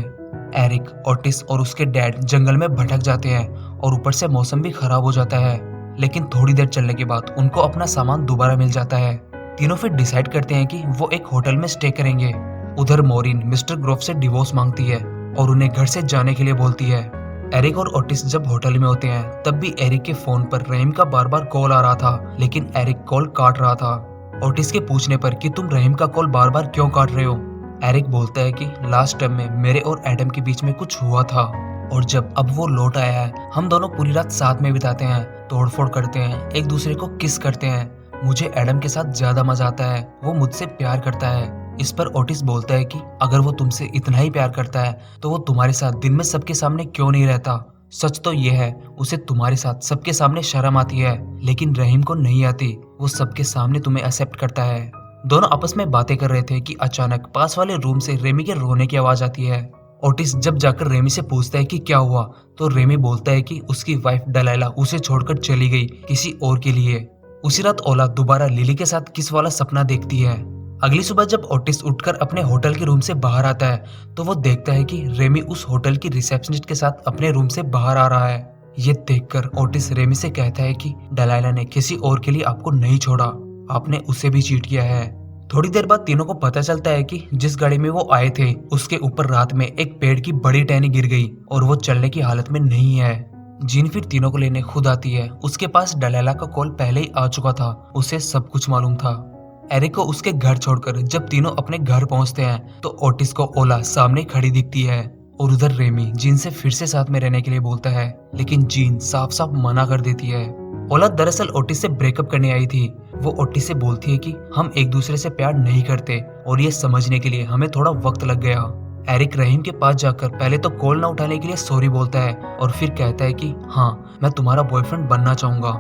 एरिक, ओटिस और उसके डैड जंगल में भटक जाते हैं और ऊपर से मौसम भी खराब हो जाता है, लेकिन थोड़ी देर चलने के बाद उनको अपना सामान दोबारा मिल जाता है। तीनों फिर डिसाइड करते हैं कि वो एक होटल में स्टे करेंगे। उधर मोरिन मिस्टर ग्रोव से डिवोर्स मांगती है और उन्हें घर से जाने के लिए बोलती है। एरिक और ओटिस जब होटल में होते हैं तब भी एरिक के फोन पर रहीम का बार बार कॉल आ रहा था, लेकिन एरिक कॉल काट रहा था। ओटिस के पूछने पर कि तुम रहीम का कॉल बार बार क्यों काट रहे हो, एरिक बोलता है कि लास्ट टाइम में मेरे और एडम के बीच में कुछ हुआ था और जब अब वो लौट आया है हम दोनों पूरी रात साथ में बिताते हैं, तोड़फोड़ करते हैं, एक दूसरे को किस करते हैं। मुझे एडम के साथ ज्यादा मजा आता है, वो मुझसे प्यार करता है। इस पर ओटिस बोलता है कि अगर वो तुमसे इतना ही प्यार करता है तो वो तुम्हारे साथ दिन में सबके सामने क्यों नहीं रहता। सच तो ये है उसे तुम्हारे साथ सबके सामने शर्म आती है, लेकिन रहीम को नहीं आती। वो सबके सामने तुम्हें एक्सेप्ट करता है। दोनों आपस में बातें कर रहे थे कि अचानक पास वाले रूम से रेमी के रोने की आवाज आती है। ओटिस जब जाकर रेमी से पूछता है कि क्या हुआ तो रेमी बोलता है कि उसकी वाइफ डलाइला उसे छोड़कर चली गई किसी और के लिए। उसी रात ओला दोबारा लिली के साथ किस वाला सपना देखती है। अगली सुबह जब ओटिस उठकर अपने होटल के रूम से बाहर आता है तो वो देखता है कि रेमी उस होटल की रिसेप्शनिस्ट के साथ अपने रूम से बाहर आ रहा है। ये देखकर ओटिस रेमी से कहता है कि डलाइला ने किसी और के लिए आपको नहीं छोड़ा, आपने उसे भी चीट किया है। थोड़ी देर बाद तीनों को पता चलता है कि जिस गाड़ी में वो आए थे उसके ऊपर रात में एक पेड़ की बड़ी टहनी गिर गई और वो चलने की हालत में नहीं है। जीन फिर तीनों को लेने खुद आती है। उसके पास डलाइला का कॉल पहले ही आ चुका था, उसे सब कुछ मालूम था। एरिक को उसके घर छोड़कर जब तीनों अपने घर पहुंचते हैं तो ओटिस को ओला सामने खड़ी दिखती है और उधर रेमी जीन से फिर से साथ में रहने के लिए बोलता है, लेकिन जीन साफ साफ मना कर देती है। ओला दरअसल ओटिस से ब्रेकअप करने आई थी। वो ओटिस से बोलती है कि हम एक दूसरे से प्यार नहीं करते और ये समझने के लिए हमें थोड़ा वक्त लग गया। एरिक रहीम के पास जाकर पहले तो कॉल न उठाने के लिए सॉरी बोलता है और फिर कहता है कि हाँ, मैं तुम्हारा बॉयफ्रेंड बनना चाहूंगा।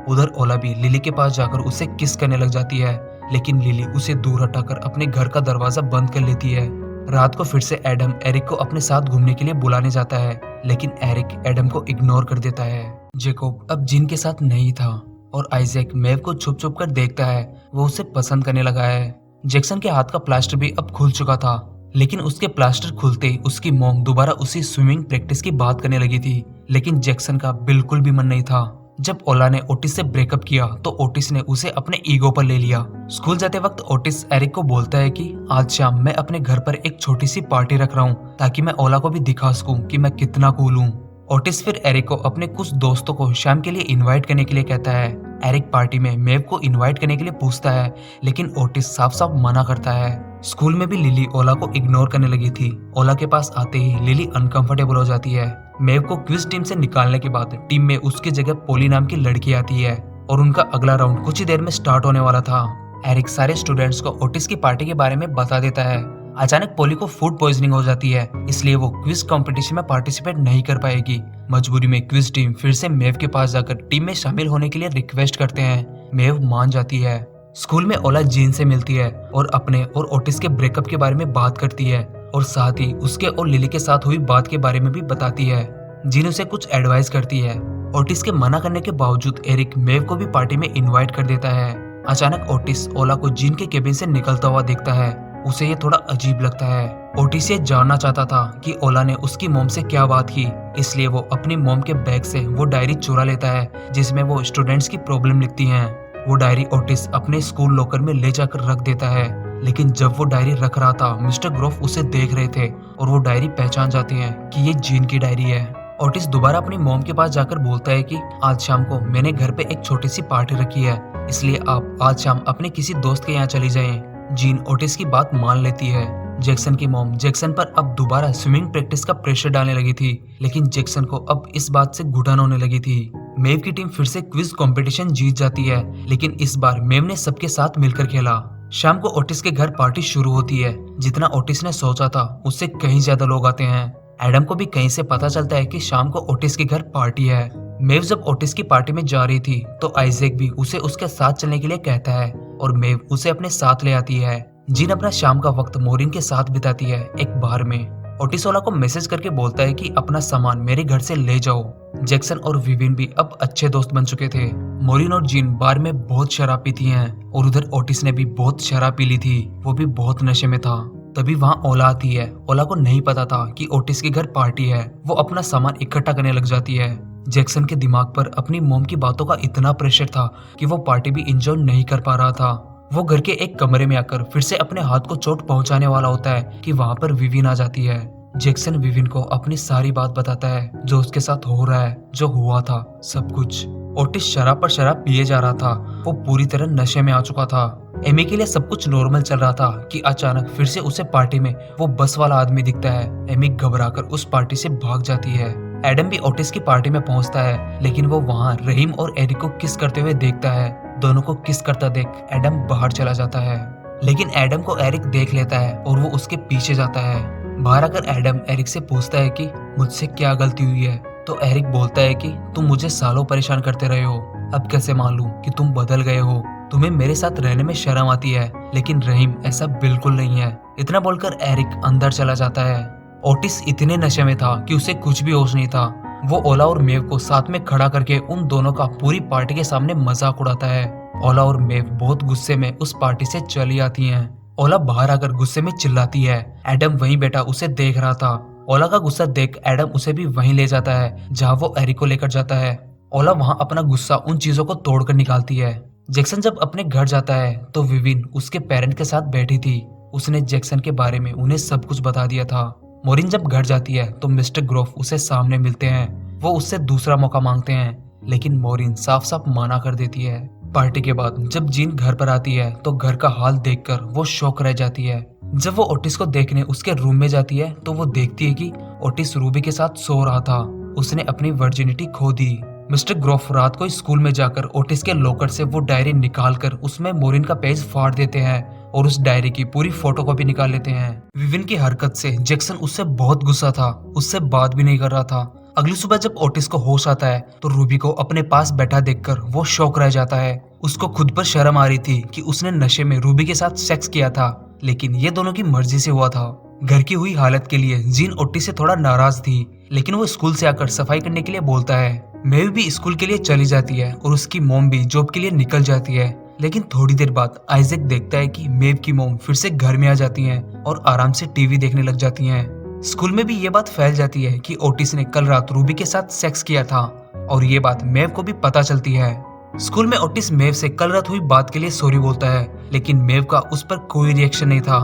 उधर ओला भी लिली के पास जाकर उसे किस करने लग जाती है, लेकिन लिली उसे दूर हटाकर अपने घर का दरवाजा बंद कर लेती है। रात को फिर से एडम एरिक को अपने साथ घूमने के लिए बुलाने जाता है, लेकिन एरिक एडम को इग्नोर कर देता है। जेकोब अब जिन के साथ नहीं था और आइजैक मेव को छुप छुप कर देखता है। वो उसे पसंद करने लगा है। जैक्सन के हाथ का प्लास्टर भी अब खुल चुका था, लेकिन उसके प्लास्टर खुलते ही उसकी मॉम दोबारा उसी स्विमिंग प्रैक्टिस की बात करने लगी थी, लेकिन जैक्सन का बिल्कुल भी मन नहीं था। जब ओला ने ओटिस से ब्रेकअप किया तो ओटिस ने उसे अपने ईगो पर ले लिया। स्कूल जाते वक्त ओटिस एरिक को बोलता है कि आज शाम मैं अपने घर पर एक छोटी सी पार्टी रख रहा हूँ ताकि मैं ओला को भी दिखा सकूं कि मैं कितना कूल हूँ। ओटिस फिर एरिक को अपने कुछ दोस्तों को शाम के लिए इनवाइट करने के लिए कहता है। एरिक पार्टी में मेव को इनवाइट करने के लिए पूछता है, लेकिन ओटिस साफ साफ मना करता है। स्कूल में भी लिली ओला को इग्नोर करने लगी थी। ओला के पास आते ही लिली अनकंफर्टेबल हो जाती है। मेव को क्विज टीम से निकालने के बाद टीम में उसकी जगह पोली नाम की लड़की आती है और उनका अगला राउंड कुछ ही देर में स्टार्ट होने वाला था। एरिक सारे स्टूडेंट्स को ओटिस की पार्टी के बारे में बता देता है। अचानक पोली को फूड पॉइजनिंग हो जाती है, इसलिए वो क्विज कंपटीशन में पार्टिसिपेट नहीं कर पाएगी। मजबूरी में क्विज टीम फिर से मेव के पास जाकर टीम में शामिल होने के लिए रिक्वेस्ट करते हैं। मेव मान जाती है। स्कूल में ओला जीन से मिलती है और अपने और ओटिस के ब्रेकअप के बारे में बात करती है और साथ ही उसके और लिली के साथ हुई बात के बारे में भी बताती है। जीन उसे कुछ एडवाइस करती है। ओटिस के मना करने के बावजूद एरिक मेव को भी पार्टी में इनवाइट कर देता है। अचानक ओटिस ओला को जीन के केबिन से निकलता हुआ देखता है। उसे ये थोड़ा अजीब लगता है। ओटिस ये जानना चाहता था कि ओला ने उसकी मॉम से क्या बात की, इसलिए वो अपनी मॉम के बैग से वो डायरी चुरा लेता है जिसमें वो स्टूडेंट्स की प्रॉब्लम लिखती हैं। वो डायरी ओटिस अपने स्कूल लॉकर में ले जाकर रख देता है, लेकिन जब वो डायरी रख रहा था मिस्टर ग्रोफ उसे देख रहे थे और वो डायरी पहचान जाती हैं कि ये जीन की डायरी है। ओटिस दोबारा अपनी मॉम के पास जाकर बोलता है कि आज शाम को मैंने घर पे एक छोटी सी पार्टी रखी है, इसलिए आप आज शाम अपने किसी दोस्त के यहाँ चली जाएं। जीन ओटिस की बात मान लेती है। जैक्सन की मॉम जैक्सन पर अब दोबारा स्विमिंग प्रैक्टिस का प्रेशर डालने लगी थी, लेकिन जैक्सन को अब इस बात से घुटन होने लगी थी। मेव की टीम फिर से क्विज कंपटीशन जीत जाती है, लेकिन इस बार मेव ने सबके साथ मिलकर खेला। शाम को ओटिस के घर पार्टी शुरू होती है। जितना ओटिस ने सोचा था उससे कहीं ज्यादा लोग आते हैं। एडम को भी कहीं से पता चलता है कि शाम को ओटिस के घर पार्टी है। मेव जब ओटिस की पार्टी में जा रही थी तो आइजैक भी उसे उसके साथ चलने के लिए कहता है और मेव उसे अपने साथ ले आती है। जीन अपना शाम का वक्त मोरिन के साथ बिताती है एक बार में। ओटिस ओला को मैसेज करके बोलता है कि अपना सामान मेरे घर से ले जाओ। जैक्सन और विविन भी अब अच्छे दोस्त बन चुके थे। मोरिन और जीन बार में बहुत शराब पीती हैं और उधर ओटिस ने भी बहुत शराब पी ली थी, वो भी बहुत नशे में था। तभी वहाँ ओला आती है। ओला को नहीं पता था कि ओटिस के घर पार्टी है। वो अपना सामान इकट्ठा करने लग जाती है। जैक्सन के दिमाग पर अपनी मॉम की बातों का इतना प्रेशर था कि वो पार्टी भी एंजॉय नहीं कर पा रहा था। वो घर के एक कमरे में आकर फिर से अपने हाथ को चोट पहुंचाने वाला होता है कि वहाँ पर विविन आ जाती है। जैक्सन विविन को अपनी सारी बात बताता है, जो उसके साथ हो रहा है, जो हुआ था, सब कुछ। ओटिस शराब पर शराब पिए जा रहा था। वो पूरी तरह नशे में आ चुका था। एमी के लिए सब कुछ नॉर्मल चल रहा था कि अचानक फिर से उसे पार्टी में वो बस वाला आदमी दिखता है। एमी घबराकर उस पार्टी से भाग जाती है। एडम भी ओटिस की पार्टी में पहुंचता है, लेकिन वो वहाँ रहीम और एरिक को किस करते हुए देखता है। दोनों को किस करता देख एडम बाहर चला जाता है, लेकिन एडम को एरिक देख लेता है और वो उसके पीछे जाता है। बाहर आकर एडम एरिक से पूछता है कि मुझसे क्या गलती हुई है, तो एरिक बोलता है कि तुम मुझे सालों परेशान करते रहे हो, अब कैसे मान लूं कि तुम बदल गए हो। तुम्हें मेरे साथ रहने में शर्म आती है, लेकिन रहीम ऐसा बिल्कुल नहीं है। इतना बोलकर एरिक अंदर चला जाता है। ओटिस इतने नशे में था कि उसे कुछ भी होश नहीं था। वो ओला और मेव को साथ में खड़ा करके उन दोनों का पूरी पार्टी के सामने मजाक उड़ाता है। ओला और मेव बहुत गुस्से में उस पार्टी से चली आती हैं। ओला बाहर आकर गुस्से में चिल्लाती है। एडम वहीं बैठा उसे देख रहा था। ओला का गुस्सा देख एडम उसे भी वहीं ले जाता है जहाँ वो एरिक को लेकर जाता है। ओला वहाँ अपना गुस्सा उन चीजों को तोड़कर निकालती है। जैक्सन जब अपने घर जाता है तो विविन उसके पेरेंट के साथ बैठी थी। उसने जैक्सन के बारे में उन्हें सब कुछ बता दिया था। मोरिन जब घर जाती है तो मिस्टर ग्रोफ उसे सामने मिलते हैं। वो उससे दूसरा मौका मांगते हैं, लेकिन मोरिन साफ साफ मना कर देती है। पार्टी के बाद जब जीन घर पर आती है तो घर का हाल देखकर वो शॉक रह जाती है। जब वो ओटिस को देखने उसके रूम में जाती है तो वो देखती है कि ओटिस रूबी के साथ सो रहा था। उसने अपनी वर्जिनिटी खो दी। मिस्टर ग्रोफ रात को स्कूल में जाकर ओटिस के लॉकर से वो डायरी निकालकर उसमें मोरिन का पेज फाड़ देते हैं और उस डायरी की पूरी फोटोकॉपी निकाल लेते हैं। विविन की हरकत से जैक्सन उससे बहुत गुस्सा था, उससे बात भी नहीं कर रहा था। अगली सुबह जब ओटिस को होश आता है तो रूबी को अपने पास बैठा देखकर वो शौक रह जाता है। उसको खुद पर शर्म आ रही थी कि उसने नशे में रूबी के साथ सेक्स किया था, लेकिन ये दोनों की मर्जी से हुआ था। घर की हुई हालत के लिए जीन ओटिस से थोड़ा नाराज थी, लेकिन वो स्कूल से आकर सफाई करने के लिए बोलता है। मेव भी स्कूल के लिए चली जाती है और उसकी मोम भी जॉब के लिए निकल जाती है। लेकिन थोड़ी देर बाद आइजैक देखता है कि मेव की मोम फिर से घर में आ जाती हैं और आराम से टीवी देखने लग जाती हैं। स्कूल में भी ये बात फैल जाती है कि ओटिस ने कल रात रूबी के साथ सेक्स किया था और ये बात मेव को भी पता चलती है। स्कूल में ओटिस मेव से कल रात हुई बात के लिए सॉरी बोलता है, लेकिन मेव का उस पर कोई रिएक्शन नहीं था।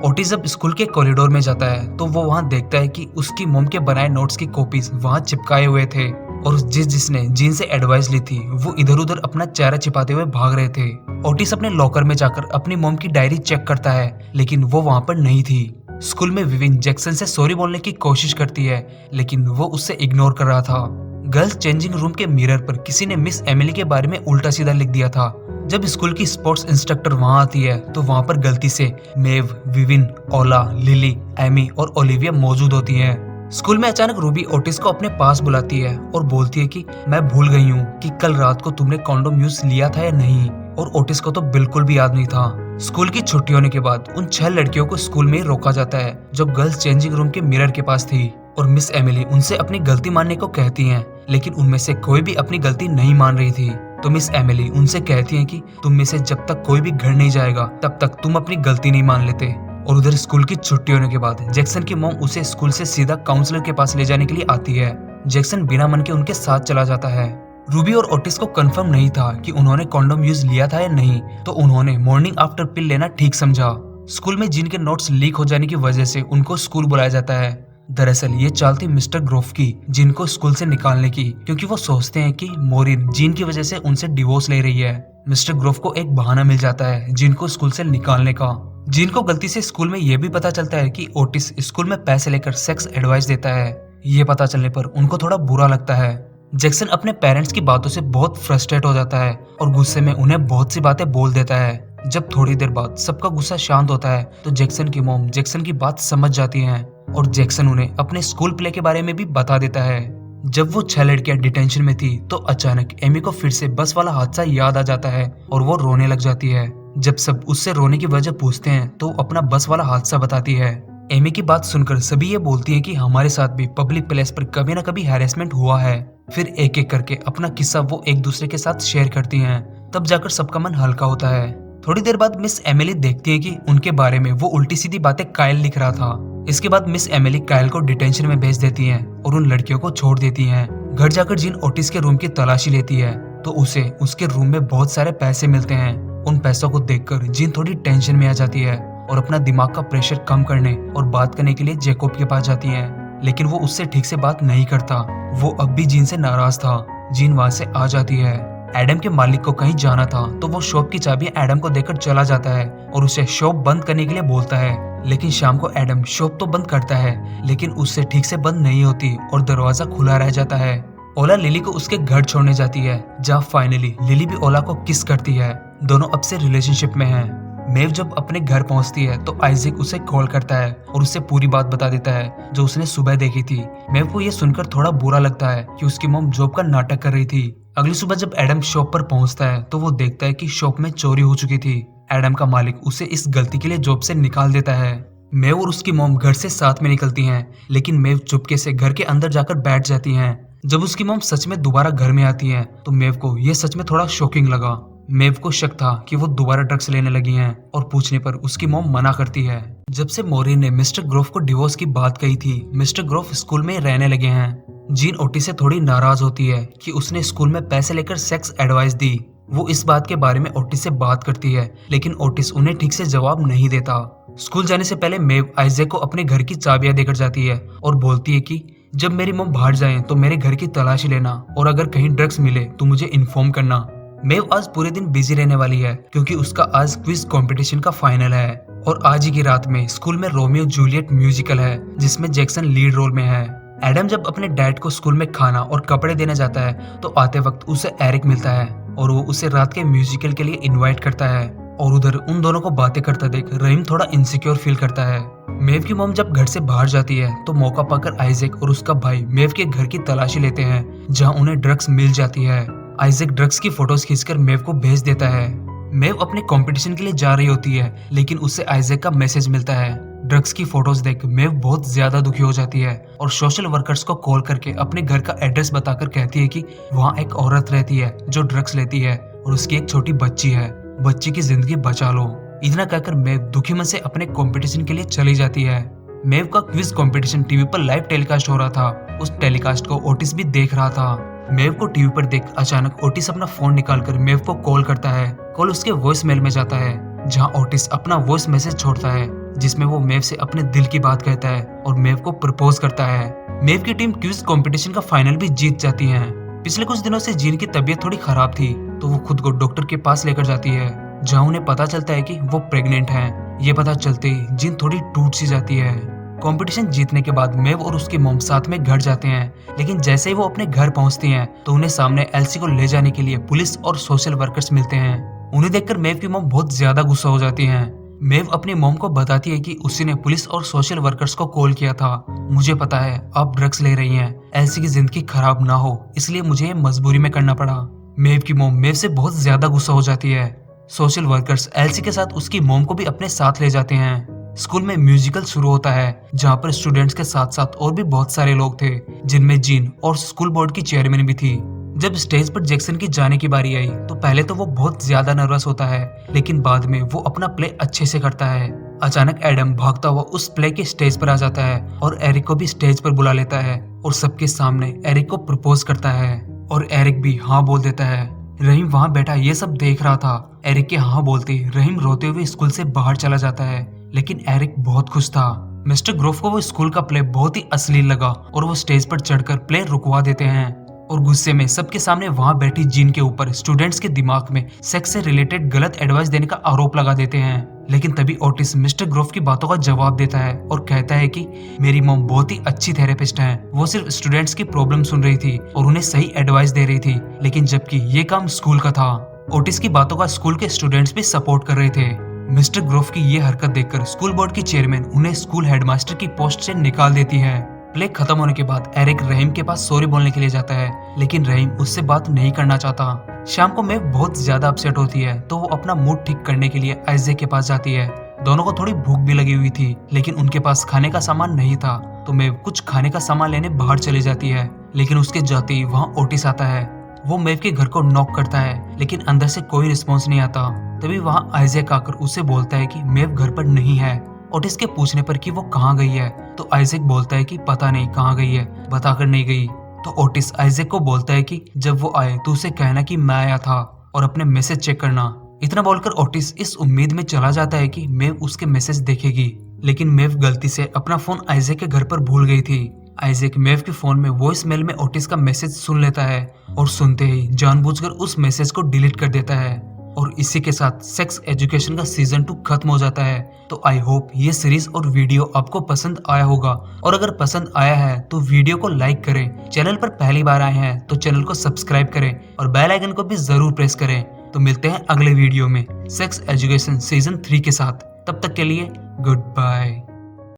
ओटिस जब स्कूल के कॉरिडोर में जाता है तो वो वहाँ देखता है कि उसकी मोम के बनाए नोट्स की कॉपीज वहाँ चिपकाए हुए थे और जिसने जीन से एडवाइस ली थी वो इधर उधर अपना चेहरा छिपाते हुए भाग रहे थे। ओटिस अपने लॉकर में जाकर अपनी मोम की डायरी चेक करता है, लेकिन वो वहाँ पर नहीं थी। स्कूल में विविन जैक्सन से सॉरी बोलने की कोशिश करती है, लेकिन वो उससे इग्नोर कर रहा था। गर्ल्स चेंजिंग रूम के मिरर पर किसी ने मिस एमिली के बारे में उल्टा सीधा लिख दिया था। जब स्कूल की स्पोर्ट्स इंस्ट्रक्टर वहां आती है तो वहां पर गलती से मेव, विविन, ओला, लिली, एमी और ओलिविया मौजूद होती हैं। स्कूल में अचानक रूबी ओटिस को अपने पास बुलाती है और बोलती है कि मैं भूल गई हूँ कि कल रात को तुमने कॉन्डोम यूज लिया था या नहीं, और ओटिस को तो बिल्कुल भी याद नहीं था। स्कूल की छुट्टी होने के बाद उन 6 लड़कियों को स्कूल में रोका जाता है जो गर्ल्स चेंजिंग रूम के मिरर के पास थी, और मिस एमिली उनसे अपनी गलती मानने को कहती हैं, लेकिन उनमें से कोई भी अपनी गलती नहीं मान रही थी। तो मिस एमिली उनसे कहती हैं कि तुम में से जब तक कोई भी घर नहीं जाएगा तब तक तुम अपनी गलती नहीं मान लेते। और उधर स्कूल की छुट्टी होने के बाद जैक्सन की मॉम उसे स्कूल से सीधा काउंसलर के पास ले जाने के लिए आती है। जैक्सन बिना मन के उनके साथ चला जाता है। रूबी और ओटिस को कंफर्म नहीं था कि उन्होंने कॉन्डोम यूज लिया था या नहीं, तो उन्होंने मॉर्निंग आफ्टर पिल लेना ठीक समझा। स्कूल में जिन के नोट्स लीक हो जाने की वजह से उनको स्कूल बुलाया जाता है। दरअसल ये चाल थी मिस्टर ग्रोफ की जिनको स्कूल से निकालने की, क्योंकि वो सोचते हैं कि मोरिन जीन की वजह से उनसे डिवोर्स ले रही है। मिस्टर ग्रोफ को एक बहाना मिल जाता है जिन को स्कूल से निकालने का। जिन को गलती से स्कूल में ये भी पता चलता है कि ओटिस स्कूल में पैसे लेकर सेक्स एडवाइस देता है। ये पता चलने पर उनको थोड़ा बुरा लगता है। जैक्सन अपने पेरेंट्स की बातों से बहुत फ्रस्ट्रेट हो जाता है और गुस्से में उन्हें बहुत सी बातें बोल देता है। जब थोड़ी देर बाद सबका गुस्सा शांत होता है तो जैक्सन की मॉम जैक्सन की बात समझ जाती हैं और जैक्सन उन्हें अपने स्कूल प्ले के बारे में भी बता देता है। जब वो 6 लड़कियां डिटेंशन में थी तो अचानक एमी को फिर से बस वाला हादसा याद आ जाता है और वो रोने लग जाती है। जब सब उससे रोने की वजह पूछते हैं तो अपना बस वाला हादसा बताती है। एमी की बात सुनकर सभी ये बोलती हैं कि हमारे साथ भी पब्लिक प्लेस पर कभी ना कभी हैरेसमेंट हुआ है। फिर एक एक करके अपना किस्सा वो एक दूसरे के साथ शेयर करती हैं। तब जाकर सबका मन हल्का होता है। थोड़ी देर बाद मिस एमिली देखती है कि उनके बारे में वो उल्टी सीधी बातें कायल लिख रहा था। इसके बाद मिस एमिली कायल को डिटेंशन में भेज देती हैं और उन लड़कियों को छोड़ देती हैं। घर जाकर जिन ओटिस के रूम की तलाशी लेती है तो उसे उसके रूम में बहुत सारे पैसे मिलते हैं। उन पैसों को देखकर जिन थोड़ी टेंशन में आ जाती है और अपना दिमाग का प्रेशर कम करने और बात करने के लिए जैकोब के पास जाती है, लेकिन वो उससे ठीक से बात नहीं करता। वो अब भी जिन से नाराज था। जिन वहां से आ जाती है। एडम के मालिक को कहीं जाना था तो वो शॉप की चाबी एडम को देकर चला जाता है और उसे शॉप बंद करने के लिए बोलता है। लेकिन शाम को एडम शॉप तो बंद करता है, लेकिन उससे ठीक से बंद नहीं होती और दरवाजा खुला रह जाता है। ओला लिली को उसके घर छोड़ने जाती है, जहाँ फाइनली लिली भी ओला को किस करती है। दोनों अब से रिलेशनशिप में हैं। मेव जब अपने घर पहुंचती है तो आइजैक उसे कॉल करता है और उससे पूरी बात बता देता है जो उसने सुबह देखी थी। मेव को ये सुनकर थोड़ा बुरा लगता है कि उसकी मॉम जॉब का नाटक कर रही थी। अगली सुबह जब एडम शॉप पर पहुंचता है तो वो देखता है कि शॉप में चोरी हो चुकी थी। एडम का मालिक उसे इस गलती के लिए जॉब से निकाल देता है। मेव और उसकी मॉम घर से साथ में निकलती हैं, लेकिन मेव चुपके से घर के अंदर जाकर बैठ जाती हैं। जब उसकी मॉम सच में दोबारा घर में आती है तो मेव को यह सच में थोड़ा शॉकिंग लगा। मेव को शक था कि वो दोबारा ड्रग्स लेने लगी हैं और पूछने पर उसकी मॉम मना करती है। जब से मोरिन ने मिस्टर ग्रोफ को डिवोर्स की बात कही थी, मिस्टर ग्रोफ स्कूल में रहने लगे हैं। जीन ओटिस से थोड़ी नाराज होती है कि उसने स्कूल में पैसे लेकर सेक्स एडवाइस दी। वो इस बात के बारे में ओटिस से बात करती है, लेकिन ओटिस उन्हें ठीक से जवाब नहीं देता। स्कूल जाने से पहले मेव आइजैक को अपने घर की चाबियां देकर जाती है और बोलती है कि जब मेरी मॉम बाहर जाए तो मेरे घर की तलाशी लेना और अगर कहीं ड्रग्स मिले तो मुझे इन्फॉर्म करना। मेव आज पूरे दिन बिजी रहने वाली है क्योंकि उसका आज क्विज कंपटीशन का फाइनल है और आज ही की रात में स्कूल में रोमियो जूलियट म्यूजिकल है जिसमें जैक्सन लीड रोल में है। एडम जब अपने डैड को स्कूल में खाना और कपड़े देने जाता है तो आते वक्त उसे एरिक मिलता है और वो उसे रात के म्यूजिकल के लिए इनवाइट करता है और उधर उन दोनों को बातें करता देख रहीम थोड़ा इनसिक्योर फील करता है। मेव की मॉम जब घर से बाहर जाती है तो मौका पाकर आइजैक और उसका भाई मेव के घर की तलाशी लेते हैं जहां उन्हें ड्रग्स मिल जाती है। आइजैक ड्रग्स की फोटोज खींचकर मेव को भेज देता है। मेव अपने कंपटीशन के लिए जा रही होती है लेकिन उससे आइजैक का मैसेज मिलता है। ड्रग्स की फोटोज देख मेव बहुत ज्यादा दुखी हो जाती है और सोशल वर्कर्स को कॉल करके अपने घर का एड्रेस बताकर कहती है कि वहाँ एक औरत रहती है जो ड्रग्स लेती है और उसकी एक छोटी बच्ची है, बच्ची की जिंदगी बचा लो। इतना कहकर मेव दुखी मन से अपने कंपटीशन के लिए चली जाती है। मेव का क्विज कंपटीशन टीवी पर लाइव टेलीकास्ट हो रहा था। उस टेलीकास्ट को ओटिस भी देख रहा था। मेव को टीवी पर देख अचानक ओटिस अपना फोन निकालकर मेव को कॉल करता है। कॉल उसके वॉइस मेल में जाता है जहां ओटिस अपना वॉइस मैसेज छोड़ता है जिसमें वो मेव से अपने दिल की बात कहता है और मेव को प्रपोज करता है। मेव की टीम क्विज कंपटीशन का फाइनल भी जीत जाती है। पिछले कुछ दिनों से जीन की तबीयत थोड़ी खराब थी तो वो खुद को डॉक्टर के पास लेकर जाती है जहां उन्हें पता चलता है कि वो प्रेग्नेंट है। ये पता चलते ही जीन थोड़ी टूट सी जाती है। कंपटीशन जीतने के बाद मेव और उसकी मॉम साथ में घर जाते हैं लेकिन जैसे ही वो अपने घर पहुंचती हैं तो उन्हें सामने एल्सी को ले जाने के लिए पुलिस और सोशल वर्कर्स मिलते हैं। उन्हें देखकर मेव की मॉम बहुत ज्यादा गुस्सा हो जाती है। मेव अपनी मॉम को बताती है कि उसी ने पुलिस और सोशल वर्कर्स को कॉल किया था। मुझे पता है आप ड्रग्स ले रही हैं, एल्सी की जिंदगी खराब ना हो इसलिए मुझे ये मजबूरी में करना पड़ा। मेव की मॉम मेव से बहुत ज्यादा गुस्सा हो जाती है। सोशल वर्कर्स एल्सी के साथ उसकी मॉम को भी अपने साथ ले जाते हैं। स्कूल में म्यूजिकल शुरू होता है जहाँ पर स्टूडेंट्स के साथ साथ और भी बहुत सारे लोग थे जिनमें जीन और स्कूल बोर्ड की चेयरमैन भी थी। जब स्टेज पर जैक्सन की जाने की बारी आई तो पहले तो वो बहुत ज्यादा नर्वस होता है लेकिन बाद में वो अपना प्ले अच्छे से करता है। अचानक एडम भागता हुआ उस प्ले के स्टेज पर आ जाता है और एरिक को भी स्टेज पर बुला लेता है और सबके सामने एरिक को प्रपोज करता है और एरिक भी हाँ बोल देता है। रहीम वहाँ बैठा ये सब देख रहा था। एरिक के हाँ बोलते रहीम रोते हुए स्कूल से बाहर चला जाता है लेकिन एरिक बहुत खुश था। मिस्टर ग्रोव को वो स्कूल का प्ले बहुत ही अश्लील लगा और वो स्टेज पर चढ़कर प्ले रुकवा देते हैं और गुस्से में सबके सामने वहाँ बैठी जीन के ऊपर स्टूडेंट्स के दिमाग में सेक्स से रिलेटेड गलत एडवाइस देने का आरोप लगा देते हैं। लेकिन तभी ओटिस मिस्टर ग्रोव की बातों का जवाब देता है और कहता है कि मेरी मॉम बहुत ही अच्छी थेरेपिस्ट है, वो सिर्फ स्टूडेंट्स की प्रॉब्लम सुन रही थी और उन्हें सही एडवाइस दे रही थी, लेकिन जबकि ये काम स्कूल का था। ओटिस की बातों का स्कूल के स्टूडेंट्स भी सपोर्ट कर रहे थे। मिस्टर ग्रोव की ये हरकत देखकर स्कूल बोर्ड की चेयरमैन उन्हें स्कूल हेडमास्टर की पोस्ट से निकाल देती है। प्ले खत्म होने के बाद एरिक रहीम के पास सॉरी बोलने के लिए जाता है लेकिन रहीम उससे बात नहीं करना चाहता। शाम को मेव बहुत ज्यादा अपसेट होती है तो वो अपना मूड ठीक करने के लिए आइजैक के पास जाती है। दोनों को थोड़ी भूख भी लगी हुई थी लेकिन उनके पास खाने का सामान नहीं था तो मेव कुछ खाने का सामान लेने बाहर चली जाती है लेकिन उसके जाते ही वहाँ ओटिस आता है। वो मेव के घर को नॉक करता है लेकिन अंदर से कोई रिस्पॉन्स नहीं आता। तभी वहाँ आइजैक आकर उसे बोलता है कि मेव घर पर नहीं है। ओटिस के पूछने पर कि वो कहाँ गई है तो आइजैक बोलता है कि पता नहीं कहाँ गई है, बताकर नहीं गई। तो ओटिस आइजैक को बोलता है कि जब वो आए तो उसे कहना कि मैं आया था और अपने मैसेज चेक करना। इतना बोलकर ओटिस इस उम्मीद में चला जाता है कि मेव उसके मैसेज देखेगी लेकिन मेव गलती से अपना फोन आइजैक के घर पर भूल गई थी। आइजैक मेव के फोन में वॉइस मेल में ओटिस का मैसेज सुन लेता है और सुनते ही जानबूझकर उस मैसेज को डिलीट कर देता है और इसी के साथ सेक्स एजुकेशन का सीजन 2 खत्म हो जाता है। तो आई होप ये सीरीज और वीडियो आपको पसंद आया होगा और अगर पसंद आया है तो वीडियो को लाइक करें, चैनल पर पहली बार आए हैं तो चैनल को सब्सक्राइब करें और बेल आइकन को भी जरूर प्रेस करें। तो मिलते हैं अगले वीडियो में सेक्स एजुकेशन सीजन 3 के साथ। तब तक के लिए गुड बाय।